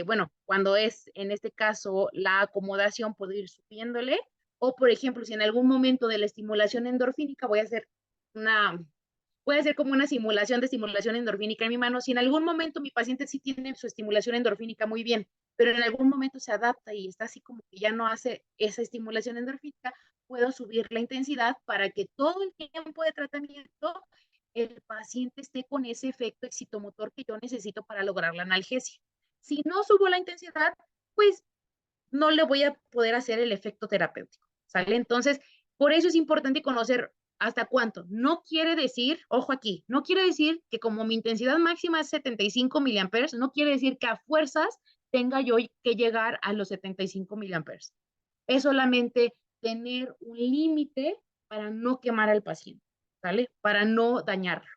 bueno, cuando es en este caso la acomodación, puedo ir subiéndole, o por ejemplo, si en algún momento de la estimulación endorfínica puede ser como una simulación de estimulación endorfínica en mi mano. Si en algún momento mi paciente sí tiene su estimulación endorfínica muy bien, pero en algún momento se adapta y está así como que ya no hace esa estimulación endorfínica, puedo subir la intensidad para que todo el tiempo de tratamiento el paciente esté con ese efecto excitomotor que yo necesito para lograr la analgesia. Si no subo la intensidad, pues no le voy a poder hacer el efecto terapéutico, ¿sale? Entonces, por eso es importante conocer hasta cuánto. No quiere decir, ojo aquí, no quiere decir que como mi intensidad máxima es 75 miliamperes, no quiere decir que a fuerzas tenga yo que llegar a los 75 miliamperes. Es solamente tener un límite para no quemar al paciente, ¿sale? Para no dañarlo.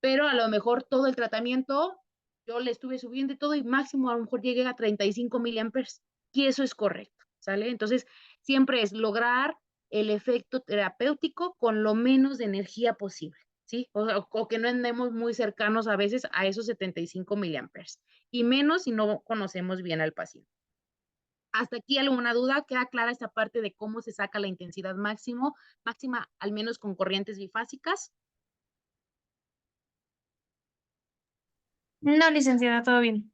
Pero a lo mejor todo el tratamiento, yo le estuve subiendo y todo y máximo a lo mejor llegué a 35 miliamperes y eso es correcto, ¿sale? Entonces, siempre es lograr el efecto terapéutico con lo menos de energía posible, ¿sí? O que no andemos muy cercanos a veces a esos 75 miliamperes y menos si no conocemos bien al paciente. ¿Hasta aquí alguna duda? ¿Queda clara esta parte de cómo se saca la intensidad máxima, al menos con corrientes bifásicas? No, licenciada, todo bien.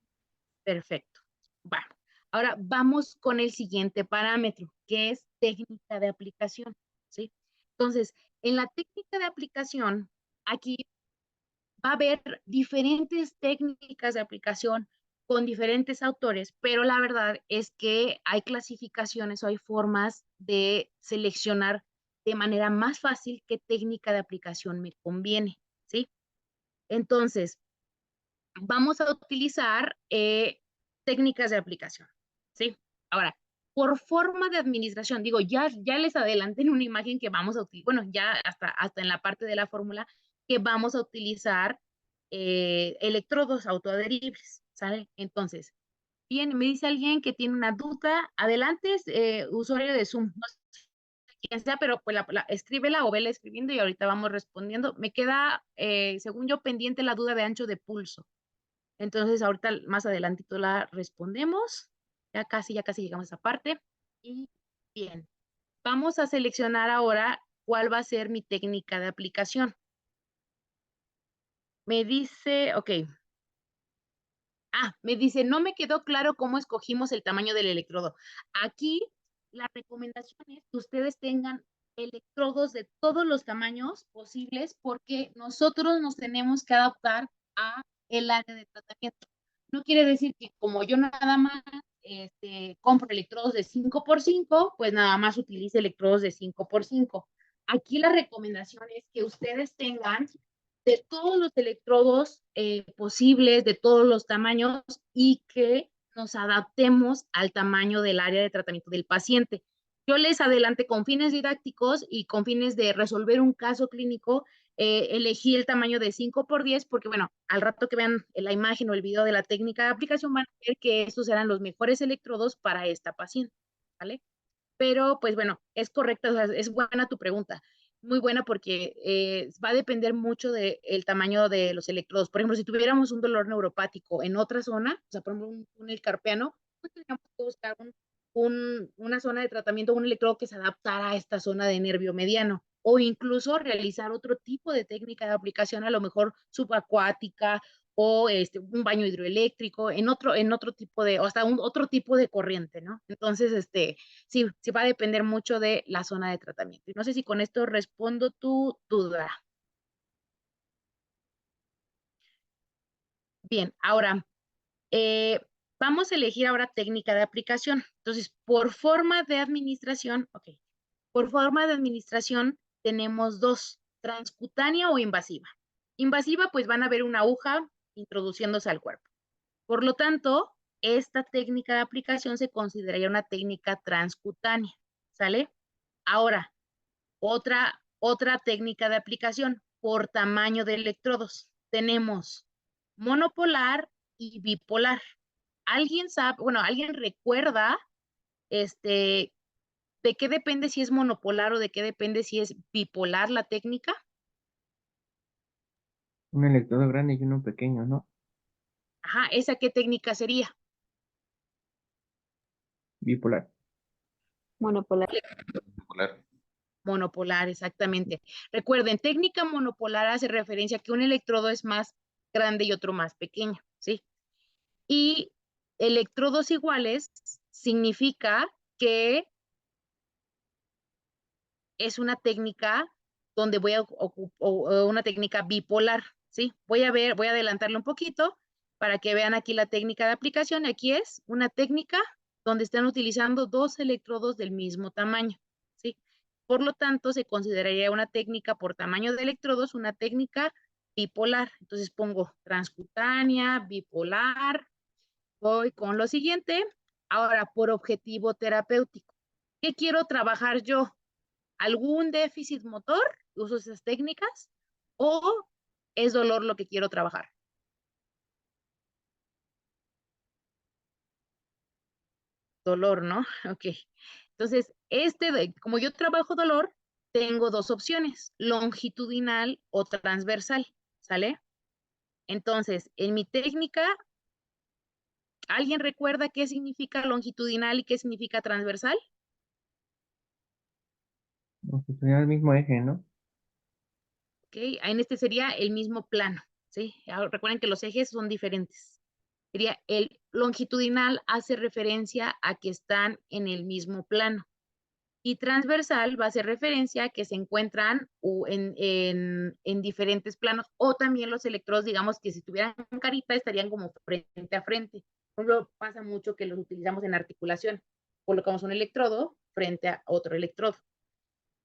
Perfecto. Bueno, ahora vamos con el siguiente parámetro, que es técnica de aplicación, ¿sí? Entonces, en la técnica de aplicación, aquí va a haber diferentes técnicas de aplicación con diferentes autores, pero la verdad es que hay clasificaciones o hay formas de seleccionar de manera más fácil qué técnica de aplicación me conviene, ¿sí? Entonces, vamos a utilizar técnicas de aplicación, ¿sí? Ahora, por forma de administración, digo, ya les adelanté en una imagen que vamos a utilizar, bueno, ya hasta en la parte de la fórmula, que vamos a utilizar electrodos autoadheribles, ¿sale? Entonces, bien, me dice alguien que tiene una duda, adelante, usuario de Zoom, no sé quién sea, pero pues escríbela o vela escribiendo y ahorita vamos respondiendo. Me queda, según yo, pendiente la duda de ancho de pulso. Entonces, ahorita más adelantito la respondemos. Ya casi llegamos a esa parte. Y bien, vamos a seleccionar ahora cuál va a ser mi técnica de aplicación. Me dice, ok. Me dice, no me quedó claro cómo escogimos el tamaño del electrodo. Aquí la recomendación es que ustedes tengan electrodos de todos los tamaños posibles porque nosotros nos tenemos que adaptar a el área de tratamiento. No quiere decir que como yo nada más compro electrodos de 5x5, pues nada más utilice electrodos de 5x5. Aquí la recomendación es que ustedes tengan de todos los electrodos posibles, de todos los tamaños y que nos adaptemos al tamaño del área de tratamiento del paciente. Yo les adelanté con fines didácticos y con fines de resolver un caso clínico, elegí el tamaño de 5x10 porque, bueno, al rato que vean la imagen o el video de la técnica de aplicación van a ver que estos eran los mejores electrodos para esta paciente, ¿vale? Pero, pues bueno, es correcta, o sea, es buena tu pregunta, muy buena porque va a depender mucho del tamaño de los electrodos. Por ejemplo, si tuviéramos un dolor neuropático en otra zona, o sea, por ejemplo, un carpiano, pues tendríamos que buscar una zona de tratamiento, un electrodo que se adaptara a esta zona de nervio mediano, o incluso realizar otro tipo de técnica de aplicación, a lo mejor subacuática, o un baño hidroeléctrico, en otro tipo de, o hasta otro tipo de corriente, ¿no? Entonces, sí va a depender mucho de la zona de tratamiento. Y no sé si con esto respondo tu duda. Bien, ahora, vamos a elegir ahora técnica de aplicación. Entonces, por forma de administración, por forma de administración tenemos dos, transcutánea o invasiva. Invasiva, pues van a ver una aguja introduciéndose al cuerpo. Por lo tanto, esta técnica de aplicación se consideraría una técnica transcutánea, ¿sale? Ahora, otra técnica de aplicación por tamaño de electrodos. Tenemos monopolar y bipolar. ¿Alguien sabe, bueno, alguien recuerda ¿De qué depende si es monopolar o de qué depende si es bipolar la técnica? Un electrodo grande y uno pequeño, ¿no? Ajá, ¿esa qué técnica sería? Bipolar. Monopolar. Monopolar. Monopolar, exactamente. Recuerden, técnica monopolar hace referencia a que un electrodo es más grande y otro más pequeño, ¿sí? Y electrodos iguales significa que es una técnica donde voy a o una técnica bipolar, ¿sí? Voy a adelantarle un poquito para que vean aquí la técnica de aplicación. Aquí es una técnica donde están utilizando dos electrodos del mismo tamaño, ¿sí? Por lo tanto, se consideraría una técnica por tamaño de electrodos, una técnica bipolar. Entonces pongo transcutánea, bipolar. Voy con lo siguiente. Ahora, por objetivo terapéutico. ¿Qué quiero trabajar yo? ¿Algún déficit motor? ¿Uso esas técnicas? ¿O es dolor lo que quiero trabajar? Dolor, ¿no? Ok. Entonces, como yo trabajo dolor, tengo dos opciones, longitudinal o transversal, ¿sale? Entonces, en mi técnica, ¿alguien recuerda qué significa longitudinal y qué significa transversal? Sería el mismo eje, ¿no? ¿Ok? En este sería el mismo plano, ¿sí? Ahora, recuerden que los ejes son diferentes. Sería el longitudinal hace referencia a que están en el mismo plano. Y transversal va a hacer referencia a que se encuentran en diferentes planos. O también los electrodos, digamos que si tuvieran carita, estarían como frente a frente. Por ejemplo, pasa mucho que los utilizamos en articulación. Colocamos un electrodo frente a otro electrodo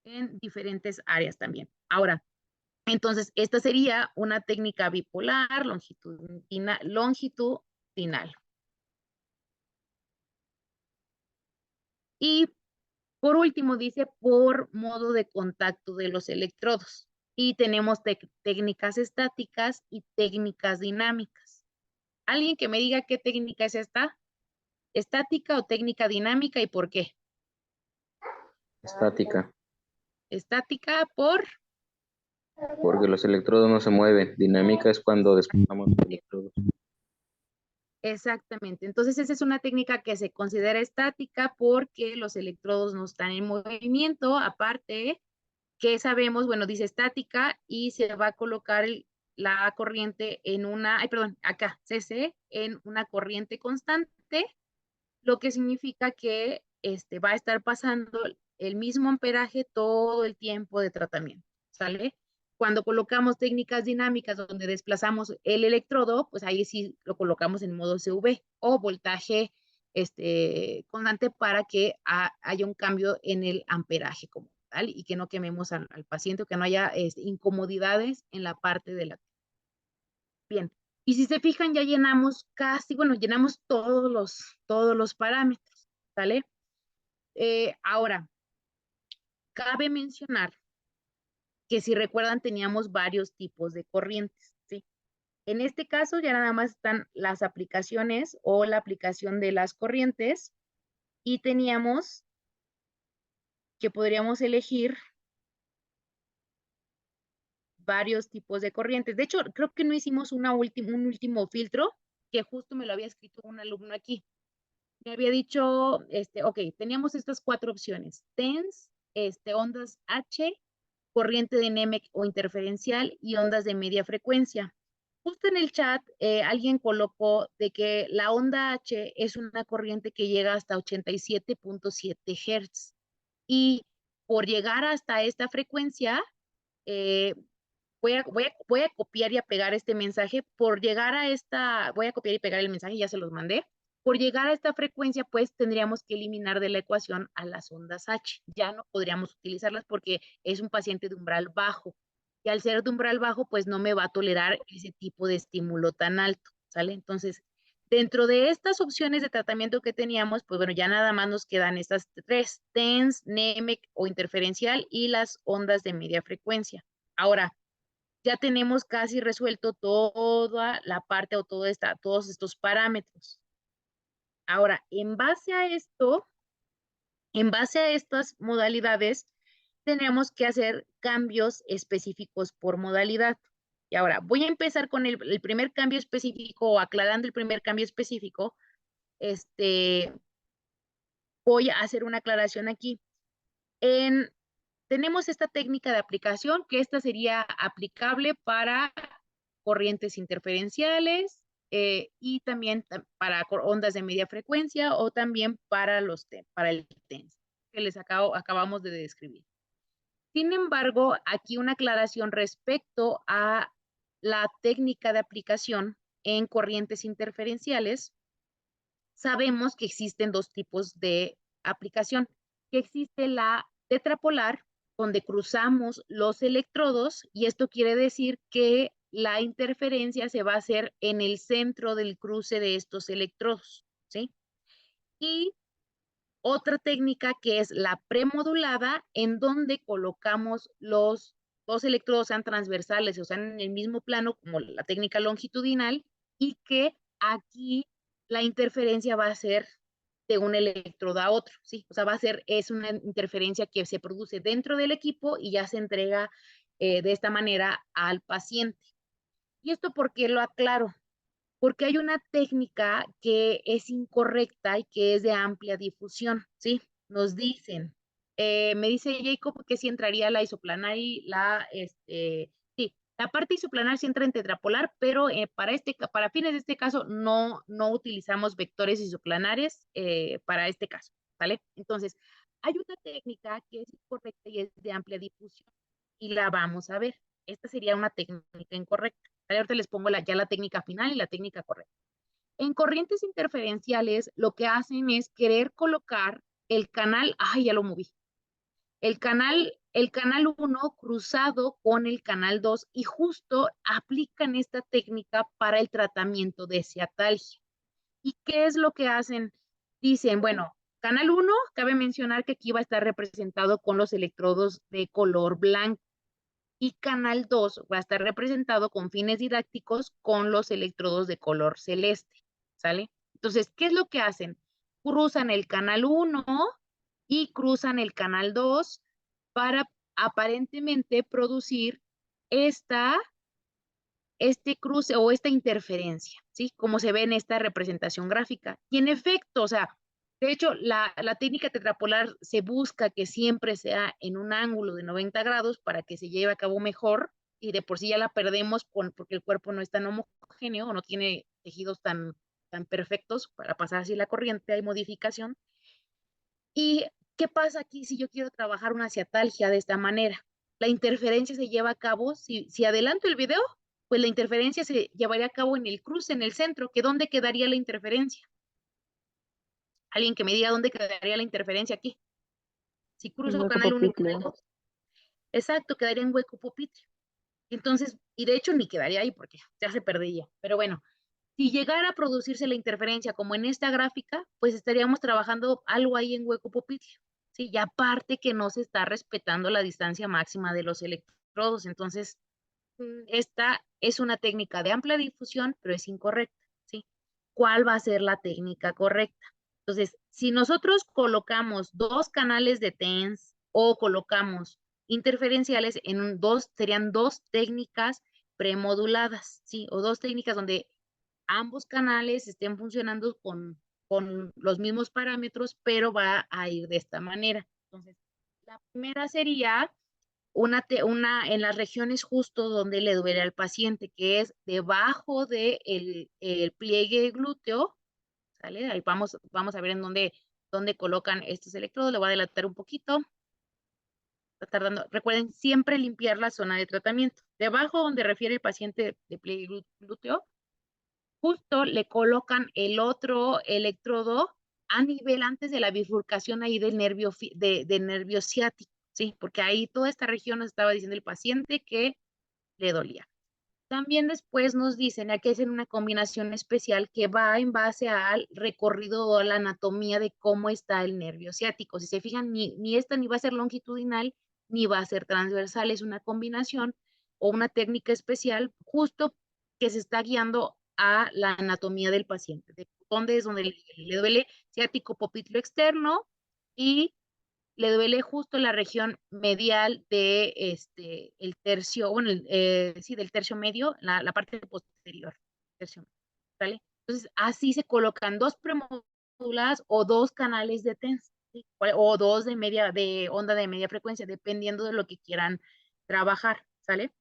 en diferentes áreas también. Ahora, entonces, esta sería una técnica bipolar, longitudinal. Y por último, dice por modo de contacto de los electrodos. Y tenemos técnicas estáticas y técnicas dinámicas. ¿Alguien que me diga qué técnica es esta? ¿Estática o técnica dinámica y por qué? Estática, Estática por... porque los electrodos no se mueven. Dinámica es cuando desplazamos los electrodos. Exactamente. Entonces, esa es una técnica que se considera estática porque los electrodos no están en movimiento. Aparte, que sabemos, bueno, dice estática y se va a colocar la corriente en una, acá, CC, en una corriente constante, lo que significa que va a estar pasando el mismo amperaje todo el tiempo de tratamiento, ¿sale? Cuando colocamos técnicas dinámicas donde desplazamos el electrodo, pues ahí sí lo colocamos en modo CV o voltaje constante para que haya un cambio en el amperaje como tal y que no quememos al paciente o que no haya incomodidades en la parte de la... Bien, y si se fijan ya llenamos llenamos todos los parámetros, ¿sale? Ahora, cabe mencionar que si recuerdan teníamos varios tipos de corrientes, ¿sí? En este caso ya nada más están las aplicaciones o la aplicación de las corrientes y teníamos que podríamos elegir varios tipos de corrientes. De hecho, creo que no hicimos un último filtro, que justo me lo había escrito un alumno aquí. Me había dicho, ok, teníamos estas cuatro opciones: TENS, ondas H, corriente de NEMEC o interferencial y ondas de media frecuencia. Justo en el chat, alguien colocó de que la onda H es una corriente que llega hasta 87.7 Hz. Y por llegar hasta esta frecuencia, eh, voy a copiar y a pegar este mensaje. Voy a copiar y pegar el mensaje, ya se los mandé. Por llegar a esta frecuencia, pues tendríamos que eliminar de la ecuación a las ondas H. Ya no podríamos utilizarlas porque es un paciente de umbral bajo. Y al ser de umbral bajo, pues no me va a tolerar ese tipo de estímulo tan alto, ¿sale? Entonces, dentro de estas opciones de tratamiento que teníamos, pues bueno, ya nada más nos quedan estas tres: TENS, NEMEC o interferencial y las ondas de media frecuencia. Ahora, ya tenemos casi resuelto toda la parte o todos estos parámetros. Ahora, en base a esto, En base a estas modalidades, tenemos que hacer cambios específicos por modalidad. Y ahora voy a empezar con el primer cambio específico, o aclarando el primer cambio específico. Voy a hacer una aclaración aquí. Tenemos esta técnica de aplicación, que esta sería aplicable para corrientes interferenciales y también para ondas de media frecuencia, o también para el TENS, que les acabamos de describir. Sin embargo, aquí una aclaración respecto a la técnica de aplicación en corrientes interferenciales. Sabemos que existen dos tipos de aplicación, que existe la tetrapolar, donde cruzamos los electrodos, y esto quiere decir que la interferencia se va a hacer en el centro del cruce de estos electrodos, ¿sí? Y otra técnica que es la premodulada, en donde colocamos los dos electrodos, sean transversales o sean en el mismo plano, como la técnica longitudinal, y que aquí la interferencia va a ser de un electrodo a otro, ¿sí? O sea, es una interferencia que se produce dentro del equipo y ya se entrega de esta manera al paciente. ¿Y esto por qué lo aclaro? Porque hay una técnica que es incorrecta y que es de amplia difusión, ¿sí? Nos dicen, me dice Jacob que sí entraría la isoplanar y sí, la parte isoplanar sí entra en tetrapolar, pero para fines de este caso no utilizamos vectores isoplanares para este caso, ¿vale? Entonces, hay una técnica que es incorrecta y es de amplia difusión y la vamos a ver. Esta sería una técnica incorrecta. Ahorita les pongo ya la técnica final y la técnica correcta. En corrientes interferenciales, lo que hacen es querer colocar el canal, ya lo moví, el canal 1 cruzado con el canal 2, y justo aplican esta técnica para el tratamiento de ciatalgia. ¿Y qué es lo que hacen? Dicen, bueno, canal 1, cabe mencionar que aquí va a estar representado con los electrodos de color blanco, y canal 2 va a estar representado con fines didácticos con los electrodos de color celeste, ¿sale? Entonces, ¿qué es lo que hacen? Cruzan el canal 1 y cruzan el canal 2 para aparentemente producir este cruce o esta interferencia, ¿sí? Como se ve en esta representación gráfica. Y en efecto, o sea, de hecho, la técnica tetrapolar se busca que siempre sea en un ángulo de 90 grados para que se lleve a cabo mejor, y de por sí ya la perdemos porque el cuerpo no es tan homogéneo o no tiene tejidos tan perfectos para pasar así la corriente, hay modificación. ¿Y qué pasa aquí si yo quiero trabajar una ciatalgia de esta manera? La interferencia se lleva a cabo, si adelanto el video, pues la interferencia se llevaría a cabo en el cruce, en el centro, que ¿dónde quedaría la interferencia? Alguien que me diga dónde quedaría la interferencia aquí. Si cruzo canal 1 y canal 2. Exacto, quedaría en hueco pupitre. Entonces, y de hecho ni quedaría ahí porque ya se perdería. Pero bueno, si llegara a producirse la interferencia como en esta gráfica, pues estaríamos trabajando algo ahí en hueco pupitre. Sí, y aparte que no se está respetando la distancia máxima de los electrodos. Entonces, esta es una técnica de amplia difusión, pero es incorrecta, ¿sí? ¿Cuál va a ser la técnica correcta? Entonces, si nosotros colocamos dos canales de TENS o colocamos interferenciales serían dos técnicas premoduladas, ¿sí? O dos técnicas donde ambos canales estén funcionando con los mismos parámetros, pero va a ir de esta manera. Entonces, la primera sería en las regiones justo donde le duele al paciente, que es debajo del el pliegue glúteo, ¿sale? Ahí vamos a ver en dónde colocan estos electrodos. Le voy a adelantar un poquito. Está tardando. Recuerden siempre limpiar la zona de tratamiento. Debajo donde refiere el paciente de pliegue glúteo, justo le colocan el otro electrodo a nivel antes de la bifurcación ahí del nervio, del nervio ciático, ¿sí? Porque ahí toda esta región nos estaba diciendo el paciente que le dolía. También después nos dicen que hacen una combinación especial que va en base al recorrido o a la anatomía de cómo está el nervio ciático. Si se fijan, ni esta ni va a ser longitudinal, ni va a ser transversal, es una combinación o una técnica especial justo que se está guiando a la anatomía del paciente, de dónde es donde le duele ciático popliteo externo y le duele justo la región medial de el tercio, bueno, sí, del tercio medio, la parte posterior, tercio, ¿vale? Entonces, así se colocan dos premoduladas o dos canales de TENS, ¿sí? O dos de onda de media frecuencia, dependiendo de lo que quieran trabajar, ¿sale?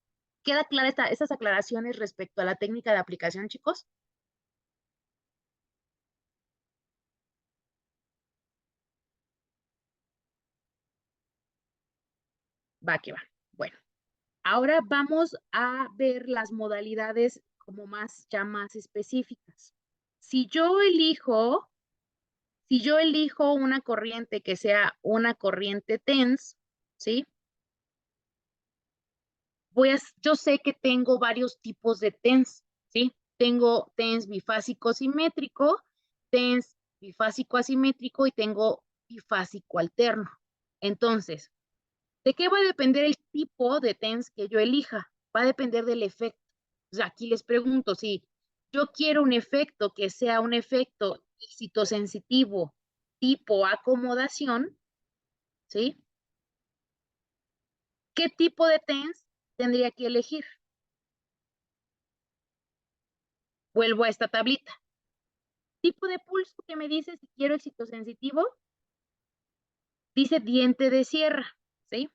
¿Queda clara estas aclaraciones respecto a la técnica de aplicación, chicos? Va que va. Bueno, ahora vamos a ver las modalidades como ya más específicas. Si yo elijo una corriente que sea una corriente TENS, ¿sí? Yo sé que tengo varios tipos de TENS, ¿sí? Tengo TENS bifásico simétrico, TENS bifásico asimétrico y tengo bifásico alterno. Entonces, ¿de qué va a depender el tipo de TENS que yo elija? Va a depender del efecto. O sea, aquí les pregunto, si yo quiero un efecto que sea un efecto excitosensitivo tipo acomodación, ¿sí? ¿Qué tipo de TENS tendría que elegir? Vuelvo a esta tablita. Tipo de pulso que me dice si quiero excitosensitivo, dice diente de sierra, ¿sí?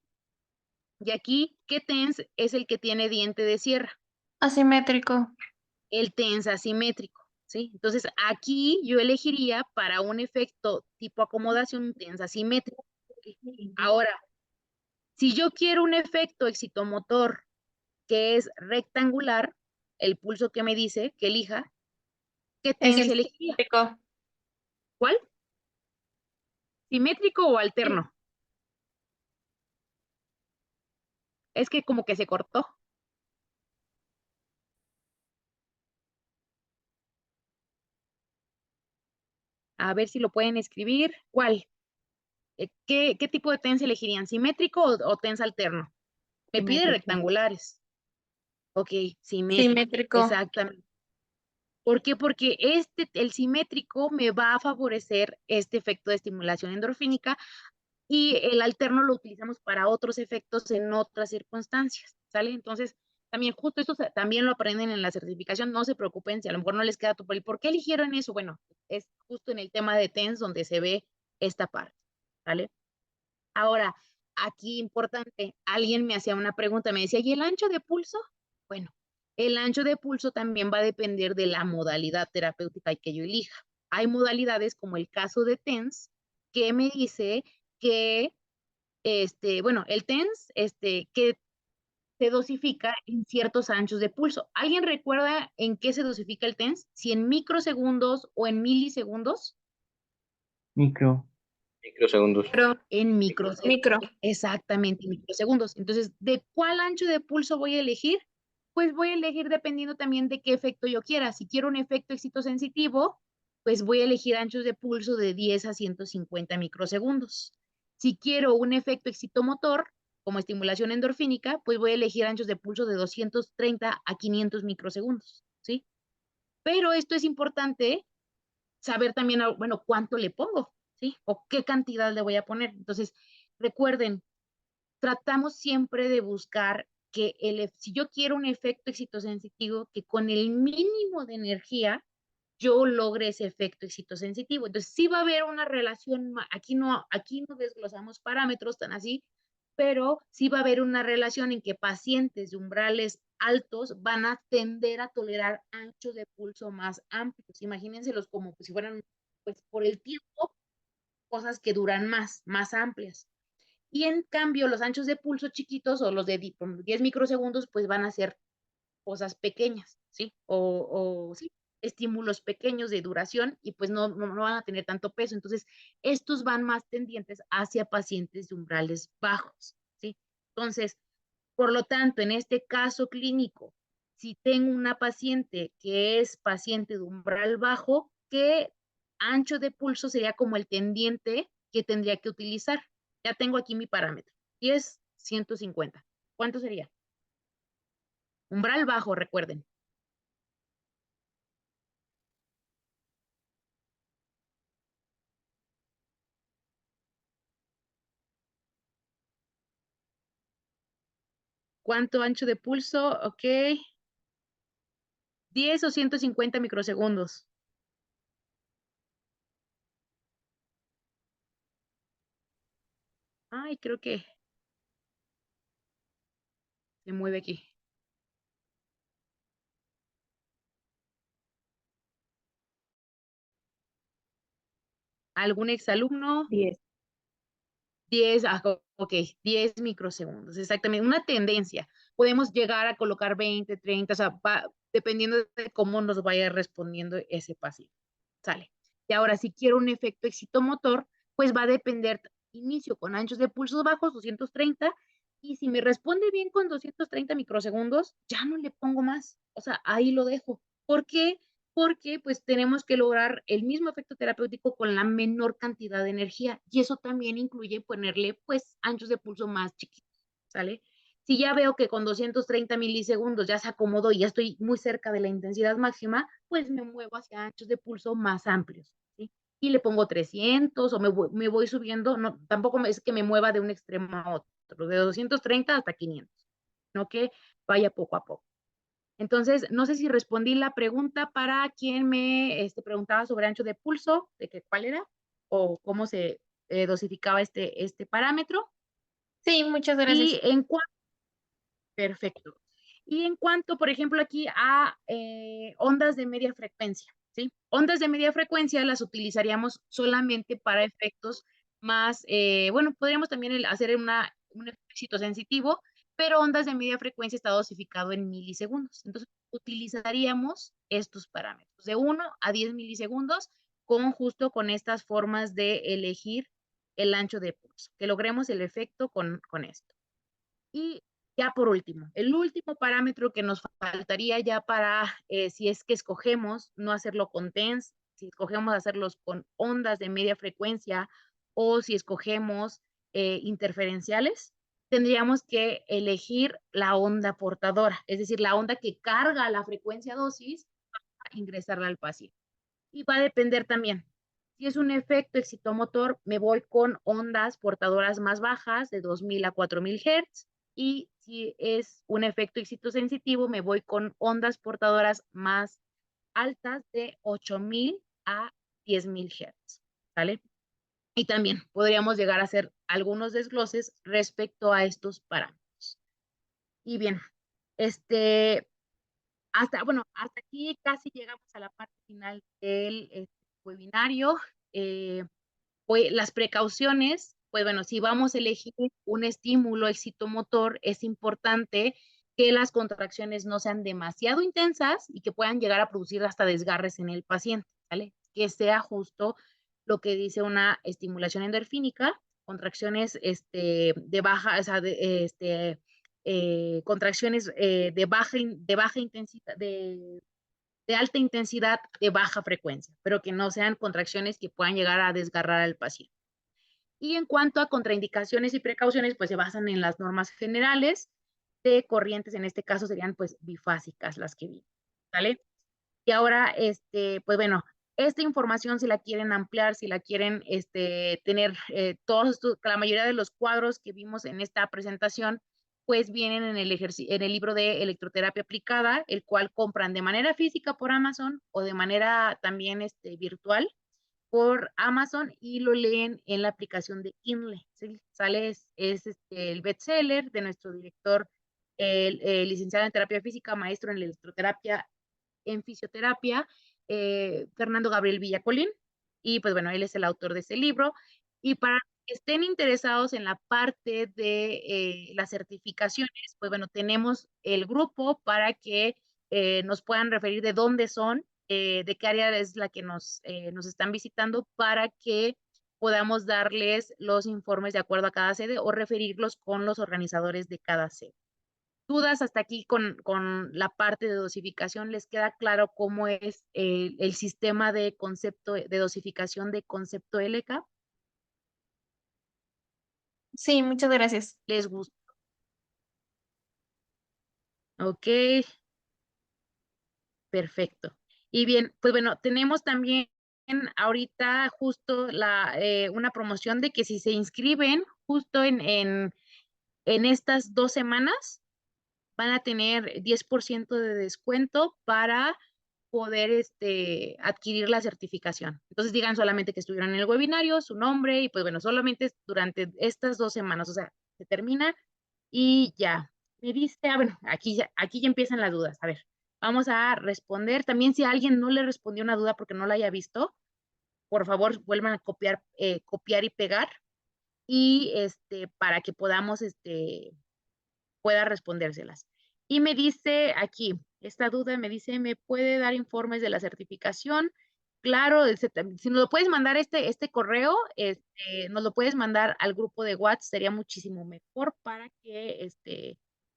Y aquí, ¿qué TENS es el que tiene diente de sierra? Asimétrico. El TENS asimétrico, ¿sí? Entonces, aquí yo elegiría para un efecto tipo acomodación un TENS asimétrico. Ahora, si yo quiero un efecto excitomotor que es rectangular, el pulso que me dice que elija, ¿qué Es TENS el elegiría? simétrico. ¿Cuál? ¿Simétrico o alterno? Es que como que se cortó. A ver si lo pueden escribir. ¿Cuál? ¿Qué tipo de TENS elegirían? ¿Simétrico o TENS alterno? Me pide Simétrico. rectangulares. Ok, simétrico. Simétrico. Exactamente. ¿Por qué? Porque el simétrico me va a favorecer este efecto de estimulación endorfínica y el alterno lo utilizamos para otros efectos en otras circunstancias, ¿sale? Entonces, también justo esto también lo aprenden en la certificación, no se preocupen si a lo mejor no les queda tu papel. ¿Por qué eligieron eso? Bueno, es justo en el tema de TENS donde se ve esta parte, ¿vale? Ahora, aquí importante, alguien me hacía una pregunta, me decía, ¿y el ancho de pulso? Bueno, el ancho de pulso también va a depender de la modalidad terapéutica que yo elija. Hay modalidades como el caso de TENS que me dice que, bueno, el TENS, que se dosifica en ciertos anchos de pulso. ¿Alguien recuerda en qué se dosifica el TENS? ¿Si en microsegundos o en milisegundos? Micro. Microsegundos. En microsegundos. Micro. Exactamente, microsegundos. Entonces, ¿de cuál ancho de pulso voy a elegir? Pues voy a elegir dependiendo también de qué efecto yo quiera. Si quiero un efecto excitosensitivo, pues voy a elegir anchos de pulso de 10 a 150 microsegundos. Si quiero un efecto excitomotor, como estimulación endorfínica, pues voy a elegir anchos de pulso de 230 a 500 microsegundos, ¿sí? Pero esto es importante saber también, bueno, cuánto le pongo, ¿sí? O qué cantidad le voy a poner. Entonces, recuerden, tratamos siempre de buscar que si yo quiero un efecto excitosensitivo, que con el mínimo de energía yo logre ese efecto excitosensitivo. Entonces, sí va a haber una relación, aquí no desglosamos parámetros tan así, pero sí va a haber una relación en que pacientes de umbrales altos van a tender a tolerar anchos de pulso más amplios. Imagínenselos como si fueran, pues por el tiempo, cosas que duran más amplias. Y en cambio, los anchos de pulso chiquitos o los de 10 microsegundos, pues van a ser cosas pequeñas, ¿sí? Sí, estímulos pequeños de duración y pues no van a tener tanto peso. Entonces, estos van más tendientes hacia pacientes de umbrales bajos, ¿sí? Entonces, por lo tanto, en este caso clínico, si tengo una paciente que es paciente de umbral bajo, ¿qué ancho de pulso sería como el tendiente que tendría que utilizar? Ya tengo aquí mi parámetro. 10, 150. ¿Cuánto sería? Umbral bajo, recuerden. ¿Cuánto ancho de pulso? Ok. 10 o 150 microsegundos. Ay, creo que se mueve aquí. ¿Algún exalumno? 10. 10, ok, 10 microsegundos, exactamente, una tendencia. Podemos llegar a colocar 20, 30, o sea, dependiendo de cómo nos vaya respondiendo ese paciente. Sale. Y ahora, si quiero un efecto excitomotor, pues va a depender, inicio con anchos de pulsos bajos, 230, y si me responde bien con 230 microsegundos, ya no le pongo más, o sea, ahí lo dejo. ¿Por qué? Porque pues tenemos que lograr el mismo efecto terapéutico con la menor cantidad de energía y eso también incluye ponerle pues anchos de pulso más chiquitos, ¿sale? Si ya veo que con 230 milisegundos ya se acomodó y ya estoy muy cerca de la intensidad máxima, pues me muevo hacia anchos de pulso más amplios, ¿sí? Y le pongo 300 o me voy subiendo, no, tampoco es que me mueva de un extremo a otro, de 230 hasta 500, no que vaya poco a poco. Entonces, no sé si respondí la pregunta para quien me preguntaba sobre ancho de pulso, de que cuál era o cómo se dosificaba este parámetro. Sí, muchas Y gracias. en cuanto, perfecto. Y en cuanto, por ejemplo, aquí a ondas de media frecuencia, ¿sí? Ondas de media frecuencia las utilizaríamos solamente para efectos más, bueno, podríamos también hacer un efecto sensitivo, pero ondas de media frecuencia está dosificado en milisegundos. Entonces, utilizaríamos estos parámetros de 1 a 10 milisegundos justo con estas formas de elegir el ancho de pulso, que logremos el efecto con esto. Y ya por último, el último parámetro que nos faltaría ya para, si es que escogemos no hacerlo con TENS, si escogemos hacerlos con ondas de media frecuencia o si escogemos interferenciales, tendríamos que elegir la onda portadora, es decir, la onda que carga la frecuencia dosis para ingresarla al paciente. Y va a depender también. Si es un efecto excitomotor, me voy con ondas portadoras más bajas, de 2000 a 4000 Hz. Y si es un efecto excitosensitivo, me voy con ondas portadoras más altas, de 8000 a 10000 Hz. ¿Vale? Y también podríamos llegar a hacer algunos desgloses respecto a estos parámetros. Y bien, hasta aquí casi llegamos a la parte final del webinario. Pues las precauciones, pues bueno, si vamos a elegir un estímulo excitomotor, es importante que las contracciones no sean demasiado intensas y que puedan llegar a producir hasta desgarres en el paciente, ¿vale? Que sea justo lo que dice una estimulación endorfínica, contracciones de baja, o sea, contracciones de baja intensidad, de alta intensidad, de baja frecuencia, pero que no sean contracciones que puedan llegar a desgarrar al paciente. Y en cuanto a contraindicaciones y precauciones, pues se basan en las normas generales de corrientes, en este caso serían pues bifásicas las que vi, ¿vale? Y ahora, pues bueno, esta información si la quieren ampliar, si la quieren tener la mayoría de los cuadros que vimos en esta presentación, pues vienen en el libro de electroterapia aplicada, el cual compran de manera física por Amazon o de manera también virtual por Amazon y lo leen en la aplicación de Kindle, ¿sí? Sale, es el bestseller de nuestro director, el licenciado en terapia física, maestro en electroterapia, en fisioterapia, Fernando Gabriel Villacolín, y pues bueno, él es el autor de ese libro. Y para que estén interesados en la parte de las certificaciones, pues bueno, tenemos el grupo para que nos puedan referir de dónde son, de qué área es la que nos están visitando, para que podamos darles los informes de acuerdo a cada sede o referirlos con los organizadores de cada sede. ¿Dudas hasta aquí con la parte de dosificación? ¿Les queda claro cómo es el sistema de concepto de dosificación de concepto LK? Sí, muchas gracias. ¿Les gusta? Ok, perfecto. Y bien, pues bueno, tenemos también ahorita justo una promoción de que si se inscriben justo en estas 2 semanas, van a tener 10% de descuento para poder adquirir la certificación. Entonces digan solamente que estuvieron en el webinario, su nombre, y pues bueno, solamente durante estas 2 semanas, o sea, se termina y ya. Me dice, bueno, aquí ya empiezan las dudas. A ver, vamos a responder. También si a alguien no le respondió una duda porque no la haya visto, por favor, vuelvan a copiar y pegar y para que podamos, pueda respondérselas. Y me dice aquí, esta duda me dice, ¿me puede dar informes de la certificación? Claro, si nos lo puedes mandar este correo, nos lo puedes mandar al grupo de WhatsApp, sería muchísimo mejor para que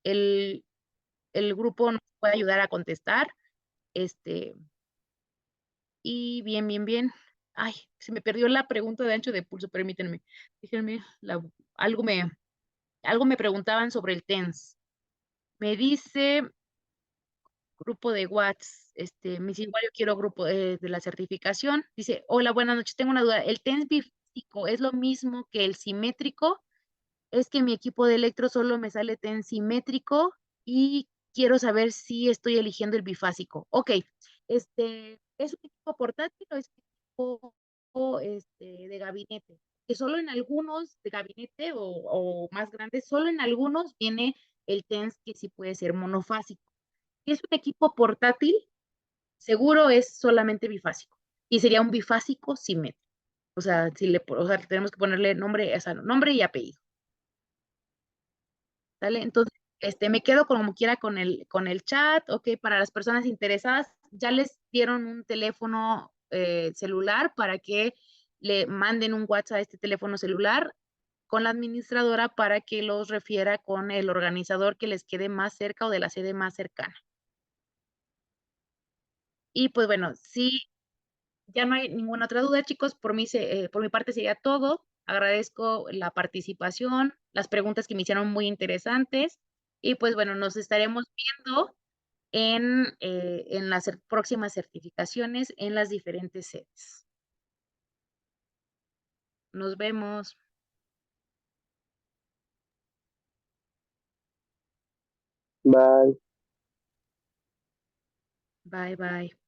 el, el grupo nos pueda ayudar a contestar. Y bien. Ay, se me perdió la pregunta de ancho de pulso, permítanme. Déjenme, algo me preguntaban sobre el TENS. Me dice grupo de WhatsApp, me dice, igual yo quiero grupo de la certificación. Dice, hola, buenas noches, tengo una duda. ¿El TENS bifásico es lo mismo que el simétrico? Es que mi equipo de electro solo me sale TENS simétrico y quiero saber si estoy eligiendo el bifásico. Ok, ¿es un equipo portátil o es un equipo de gabinete? Que solo en algunos de gabinete o más grandes, solo en algunos viene el TENS que sí puede ser monofásico. Si es un equipo portátil, seguro es solamente bifásico y sería un bifásico simétrico. O sea, tenemos que ponerle nombre, o sea, nombre y apellido. ¿Sale? Entonces, me quedo como quiera con el chat. Ok, para las personas interesadas, ya les dieron un teléfono celular para que le manden un WhatsApp a este teléfono celular con la administradora para que los refiera con el organizador que les quede más cerca o de la sede más cercana. Y pues bueno, sí, ya no hay ninguna otra duda, chicos. Por mi parte sería todo. Agradezco la participación, las preguntas que me hicieron muy interesantes. Y pues bueno, nos estaremos viendo en las próximas certificaciones en las diferentes sedes. Nos vemos. Bye. Bye, bye.